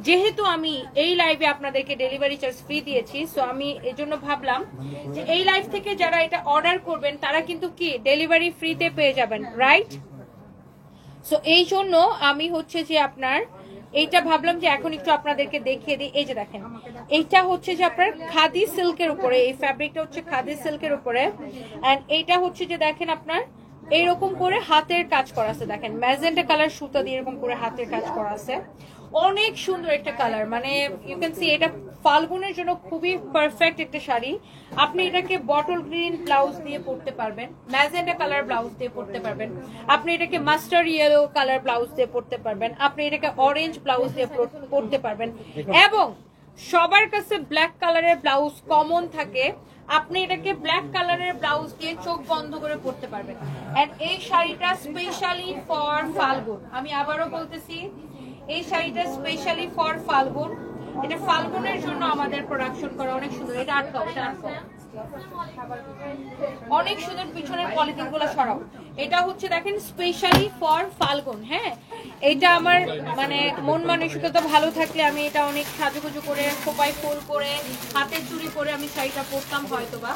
যেহেতু আমি এই লাইভে আপনাদেরকে ডেলিভারি চার্জ ফ্রি দিয়েছি, সো আমি এজন্য ভাবলাম যে এই লাইভ থেকে যারা এটা অর্ডার করবেন তারা কিন্তু কি ডেলিভারি ফ্রিতে পেয়ে যাবেন, রাইট? সো এই জন্য আমি হচ্ছে যে আপনার এইটা ভাবলাম যে এখন একটু আপনাদেরকে দেখিয়ে দিই। এই যে দেখেন, এইটা হচ্ছে যে আপনার খাদি সিল্কের উপরে, এই ফ্যাব্রিকটা হচ্ছে খাদি সিল্কের উপরে, এন্ড এইটা হচ্ছে যে দেখেন আপনার এইরকম করে হাতের কাজ করা আছে, দেখেন ম্যাজেন্টা কালার সুতা দিয়ে এরকম করে হাতের কাজ করা আছে, অনেক সুন্দর একটা কালার, মানে ইউ ক্যান সি এটা ফাল্গুনের জন্য খুবই পারফেক্ট একটা শাড়ি। আপনি এটাকে বটল গ্রিন ব্লাউজ দিয়ে পরতে পারবেন, ম্যাজেন্টা কালার ব্লাউজ দিয়ে পরতে পারবেন, আপনি এটাকে মাস্টার্ড ইয়েলো কালার ব্লাউজ দিয়ে পরতে পারবেন, আপনি এটাকে অরেঞ্জ ব্লাউজ দিয়ে পরতে পারবেন, এবং সবার কাছে ব্ল্যাক কালারের ব্লাউজ কমন থাকে, আপনি এটাকে ব্ল্যাক কালারের ব্লাউজ দিয়ে চোখ বন্ধ করে পরতে পারবেন। এন্ড এই শাড়িটা স্পেশালি ফর ফাল্গুন, আমি আবারও বলতেছি এই শাড়িটা স্পেশালি ফর ফাল্গুন, এটা ফাল্গুনের জন্য আমাদের প্রোডাকশন করা। অনেক সুন্দর, এটা আটকাও, অনেক সুন্দর, পিছনের পলিথিন গুলো সরাও। এটা হচ্ছে দেখেন স্পেশালি ফর ফাল্গুন। হ্যাঁ, এটা আমার মানে মন মানসিকতা ভালো থাকলে আমি এটা অনেক সাজুগুজু করে, খোপায় ফুল করে, হাতের চুড়ি করে আমি শাড়িটা পরতাম হয়তোবা,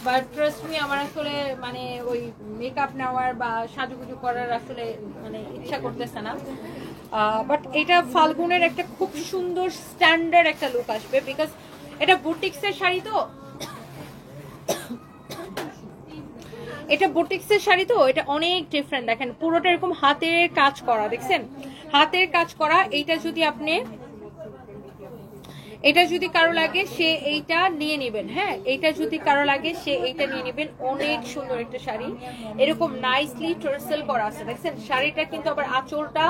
বাট ট্রাস্ট মি আমার আসলে মানে ওই মেকআপ নেওয়ার বা সাজুগুজু করার আসলে মানে ইচ্ছা করতেছে না। বাট এটা ফাল্গুনের একটা খুব সুন্দর স্ট্যান্ডার্ড একটা লুক আসবে, বিকজ এটা বুটিক্সের শাড়ি, তো এটা বুটিক্সের শাড়ি, তো এটা অনেক ডিফারেন্ট। দেখেন পুরোটা এরকম হাতের কাজ করা, দেখছেন হাতের কাজ করা। এইটা যদি আপনি এটা যদি কারো লাগে সে এইটা নিয়ে নেবেন। হ্যাঁ, এটা যদি কারো লাগে সে এইটা নিয়ে নেবেন। অনেক সুন্দর একটা শাড়ি, এরকম নাইসলি টার্সেল করা আছে, দেখছেন শাড়িটা কিন্তু আবার আঁচলটা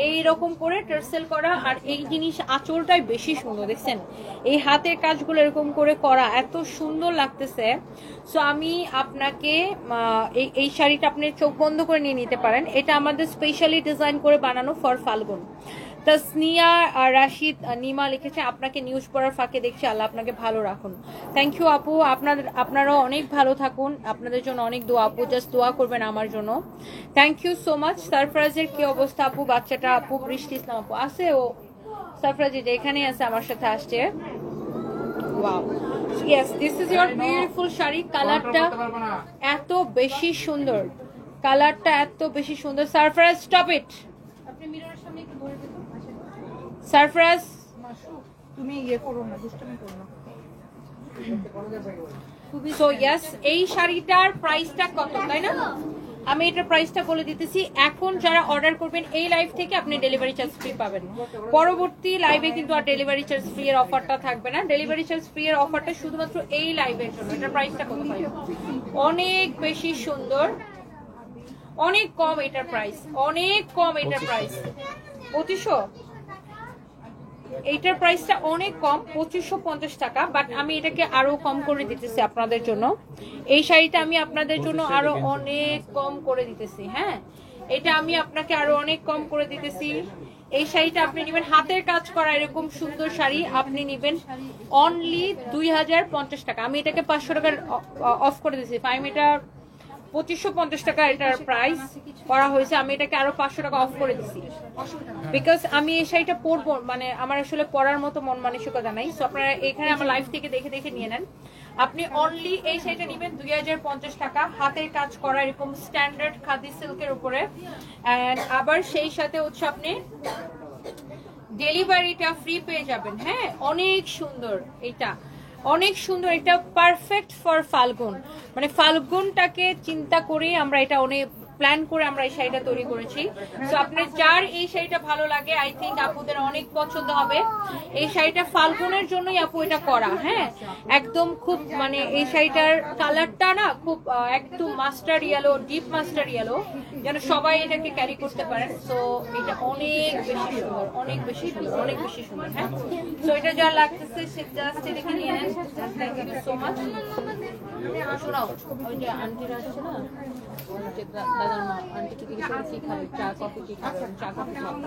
এইরকম করে টার্সেল করা, আর এই জিনিস আঁচলটাই বেশি সুন্দর, দেখছেন এই হাতের কাজগুলো এরকম করে করা, এত সুন্দর লাগতেছে। সো আমি আপনাকে এই শাড়িটা আপনি চোখ বন্ধ করে নিয়ে নিতে পারেন। এটা আমাদের স্পেশালি ডিজাইন করে বানানো ফর ফাল্গুন। তাসনিয়া রাশিদ নিমা লিখেছে, আপনাকে নিউজ পড়ার ফাঁকে দেখছি, আল্লাহ আপনাকে ভালো রাখুন। থ্যাংক ইউ আপু, আপনারাও অনেক ভালো থাকুন, আপনাদের জন্য অনেক দোয়া, আপু জাস্ট দোয়া করবেন আমার জন্য। Thank you so much. সারফরাজের কি অবস্থা আপু? বাচ্চাটা আপু বৃষ্টি ইসলাম আপু আছে, ও সারফরাজ যে এখানেই আছে আমার সাথে আসছে। Wow, yes this is your beautiful sari. কালারটা এত বেশি সুন্দর, কালারটা এত বেশি সুন্দর। সারফরাজ স্টপ ইট, আপনি মিররের সামনে একটু ধরে দিন। সারফরাজ তুমি ইয়ে করো না, দুষ্টামি করো না। সো ইয়েস, এই শাড়িটার প্রাইসটা কত তাই না? আমি এটার প্রাইসটা বলে দিতেছি। এখন যারা অর্ডার করবেন এই লাইভ থেকে আপনি ডেলিভারি চার্জ ফ্রি পাবেন। পরবর্তী লাইভে কিন্তু আর ডেলিভারি চার্জ ফ্রি এর অফারটা থাকবে না। ডেলিভারি চার্জ ফ্রি এর অফারটা শুধুমাত্র এই লাইভের জন্য। এটার প্রাইসটা কত ভাই? অনেক বেশি সুন্দর, অনেক কম এটার প্রাইস, অনেক কম এটার প্রাইস 2500। এইটার প্রাইসটা অনেক কম, 2550 টাকা, বাট আমি এটাকে আরো কম করে দিতেছি আপনাদের জন্য। এই শাড়িটা আমি আপনাদের জন্য আরো অনেক কম করে দিতেছি। হ্যাঁ, এটা আমি আপনাকে আরো অনেক কম করে দিতেছি। এই শাড়িটা আপনি নেবেন, হাতের কাজ করা এরকম সুন্দর শাড়ি আপনি নেবেন অনলি 2050 টাকা। আমি এটাকে 500 টাকার অফ করে দিতেছি। এটা 2550 টাকা এটার প্রাইস করা হয়েছে, আমি এটাকে আরো 500 টাকা অফ করে দিচ্ছি, বিকজ আমি এই শাড়িটা পরবো, মানে আমার আসলে পরার মতো মন মানসিকতা নাই। সো আপনারা এখানে আমার লাইভ থেকে দেখে দেখে নিয়ে নেন। আপনি অনলি এই শাড়িটা নেবেন 2050 টাকা, হাতের কাজ করা এরকম স্ট্যান্ডার্ড খাদি সিল্কের উপরে। এন্ড আবার সেই সাথে হচ্ছে আপনি ডেলিভারিটা ফ্রি পেয়ে যাবেন। হ্যাঁ, অনেক সুন্দর এটা, অনেক সুন্দর, এটা পারফেক্ট ফর ফাল্গুন, মানে ফাল্গুনটাকে চিন্তা করে আমরা এটা অনেক প্ল্যান করে আমরা এই শাড়িটা তৈরি করেছি। সো আপনার যার এই শাড়িটা ভালো লাগে, আই থিঙ্ক আপুদের অনেক পছন্দ হবে। এই শাড়িটা ফাল্গুনের জন্যই আপু এটা করা। হ্যাঁ, একদম খুব মানে এই শাড়িটার কালারটা না খুব একদম master yellow, deep master yellow, যেন সবাই এটাকে ক্যারি করতে পারেন। সো এটা অনেক বেশি সুন্দর, অনেক বেশি সুন্দর, অনেক বেশি সুন্দর। হ্যাঁ, সো এটা যা লাগতেছে সে জাস্ট দেখে নিয়ে নেন। Thank you so much. শোনাও, ওই যে আন্টিরা আসছে না, দাদার মা, আন্টিকে জিজ্ঞেস করে কি খাবে, চা কফি কি খাবে, চা কফি খাবে।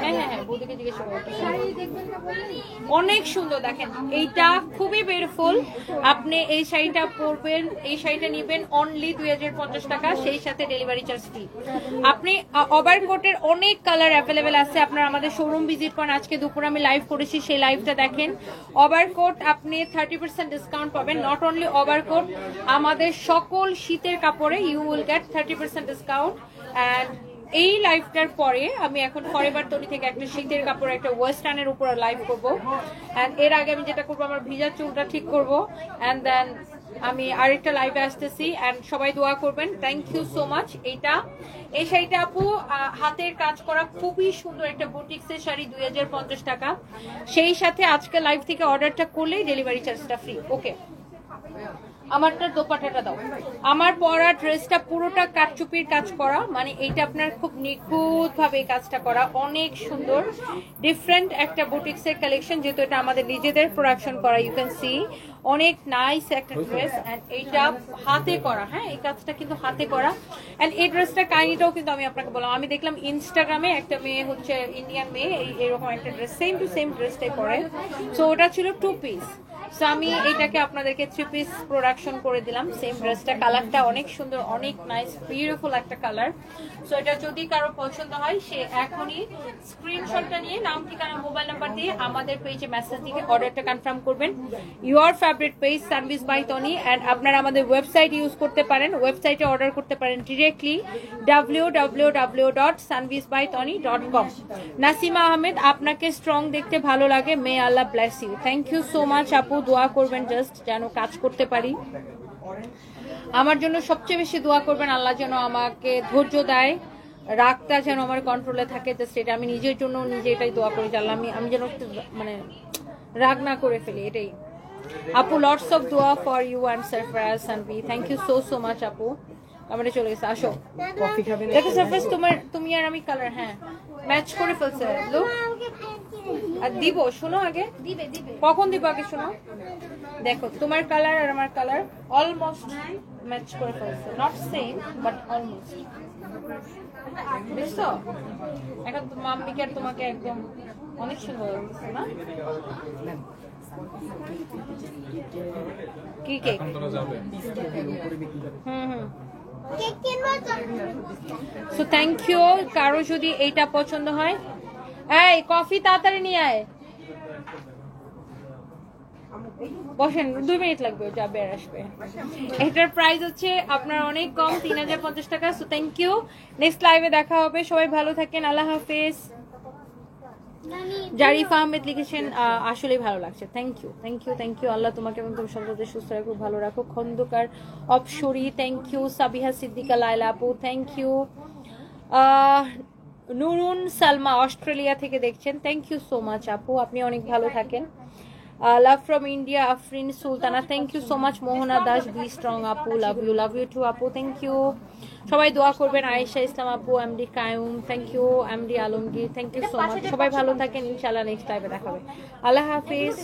হ্যাঁ হ্যাঁ হ্যাঁ, বৌদিকে জিজ্ঞেস করো। অনেক সুন্দর, দেখেন এইটা খুবই বিউটিফুল। আপনি এই শাড়িটা পরবেন, এই শাড়িটা নিবেন অনলি 2050 টাকা, সেই সাথে ডেলিভারি চার্জ ফ্রি। আপনি ওভারকোটের অনেক কালার অ্যাভেলেবেল আছে, আপনারা আমাদের শোরুম ভিজিট করেন। আজকে দুপুরে আমি লাইভ করেছি, সেই লাইভটা দেখেন। ওভারকোট আপনি 30% ডিসকাউন্ট পাবেন। নট অনলি ওভারকোট, আমাদের সকল শীতের কাপড়ে you will get 30% discount. And এই লাইভটার পরে আমি এখন ফরএভার তৈরি থেকে একটা শীতের কাপড়, একটা ওয়েস্টার্নের উপর লাইভ করবো। অ্যান্ড এর আগে আমি যেটা করবো, আমার ভিজা চুলটা ঠিক করবো। অ্যান্ড দেন আমি আরেকটা লাইভে আসতেছি। অ্যান্ড সবাই দোয়া করবেন। Thank you so much. এই শাড়িটা আপু হাতের কাজ করা খুবই সুন্দর একটা বুটিক্সের শাড়ি, 2050 টাকা। সেই সাথে আজকে লাইভ থেকে অর্ডারটা করলেই ডেলিভারি চার্জটা ফ্রি। ওকে, আমারটা দোপাট্টাটা দাও। আমার পরা ড্রেসটা পুরোটা কাটচুপির কাজ করা, মানে এইটা আপনার খুব নিখুঁত ভাবে এই কাজটা করা, অনেক সুন্দর ডিফারেন্ট একটা বুটিক্সের কালেকশন, যেহেতু এটা আমাদের নিজেদের প্রোডাকশন করা। ইউ ক্যান সি অনেক নাইস একটা ড্রেস। এন্ড এইটা হাতে করা। হ্যাঁ, এই কাজটা কিন্তু হাতে করা। এন্ড এই ড্রেসটার কাহিনীটাও কিন্তু আমি আপনাকে বললাম, আমি দেখলাম ইনস্টাগ্রামে একটা মেয়ে হচ্ছে, ইন্ডিয়ান মেয়ে, এরকম একটা ড্রেস সেম টু সেম ড্রেসটাই পরে। সো ওটা ছিল 2 পিস। সো আমি এটাকে আপনাদেরকে 3 পিস প্রোডাকশন করে দিলাম সেম ড্রেসটা। কালারটা অনেক সুন্দর, অনেক নাইস বিউটিফুল একটা কালার। সো এটা যদি কারো পছন্দ হয়, সে এখনই স্ক্রিনশটটা নিয়ে নাম, ঠিকানা, মোবাইল নাম্বার দিয়ে আমাদের পেজে মেসেজ দিয়ে অর্ডারটা কনফার্ম করবেন। Your favourite page Sanviz by Toni. And আপনারা আমাদের ওয়েবসাইট ইউজ করতে পারেন, ওয়েবসাইটে অর্ডার করতে পারেন ডিরেক্টলি www.sanvizbytony.com। নাসিমা আহমেদ, আপনাকে স্ট্রং দেখতে ভালো লাগে, may Allah bless you. Thank you so much আপু, দোয়া করবেন জাস্ট যেন কাজ করতে পারি। আমার জন্য সবচেয়ে বেশি দোয়া করবেন, আল্লাহ যেন আমাকে ধৈর্য দেয়, রাগটা যেন আমার কন্ট্রোলে থাকে, জাস্ট এটা আমি নিজের জন্য নিজে এটাই দোয়া করি জানলাম আমি যেন একটু মানে রাগ না করে ফেলি, এটাই। আপু লটস অফ দোয়া for you and Sarfaraz Sanvi, thank you so much আপু। আমরা চলে গেছে, আসো কফি খাবেন? দেখো সারফরাজ তুমি আর আমি কালার হ্যাঁ ম্যাচ করে ফেলছে। লুক আর দিব, শোনো আগে দিবে কখন দিব আগে শোনো। দেখো তোমার কালার আর আমার কালার অলমোস্ট ম্যাচ করে ফেলছে, নট সেম বাট অলমোস্ট, বুঝছো? এখন তো মাম্মিকে আর তোমাকে একদম অনেক সুন্দর লাগছে না? কি কেক? এখন তোরা যাবে। হুম সো থ্যাংক ইউ। কারো যদি এইটা পছন্দ হয়, এই কফি তাড়াতাড়ি নিয়ে আয়, বসেন 2 মিনিট লাগবে, ও যাবে আর আসবে। এটার প্রাইস হচ্ছে আপনার অনেক কম, 3050 টাকা। সো থ্যাংক ইউ, নেক্সট লাইভে দেখা হবে, সবাই ভালো থাকেন, আল্লাহ হাফেজ। জারিফ আহমেদ লিখেছেন আসলে ভালো লাগছে, থ্যাংক ইউ। আল্লাহ তোমাকে এবং তোমার সন্তানদের সুস্থ রাখুক, ভালো রাখুক। Khandakar Apsori, thank you. সাবিহা সিদ্দিকা লাইলা আপু, thank you. Nurun Salma Australia থেকে দেখছেন, থ্যাংক ইউ সো মাচ আপু, আপনি অনেক ভালো থাকেন। Love from India Afrin Sultana, thank you so much. Mohona Das, be strong আপু, লাভ ইউ টু আপু, থ্যাংক ইউ। সবাই দোয়া করবেন। আয়েশা ইসলাম আপু, MD Kayum, thank you. MD Alamgir, thank you so much. সবাই ভালো থাকেন, ইনশাআল্লাহ নেক্সট টাইমে দেখা হবে, আল্লাহ হাফিজ।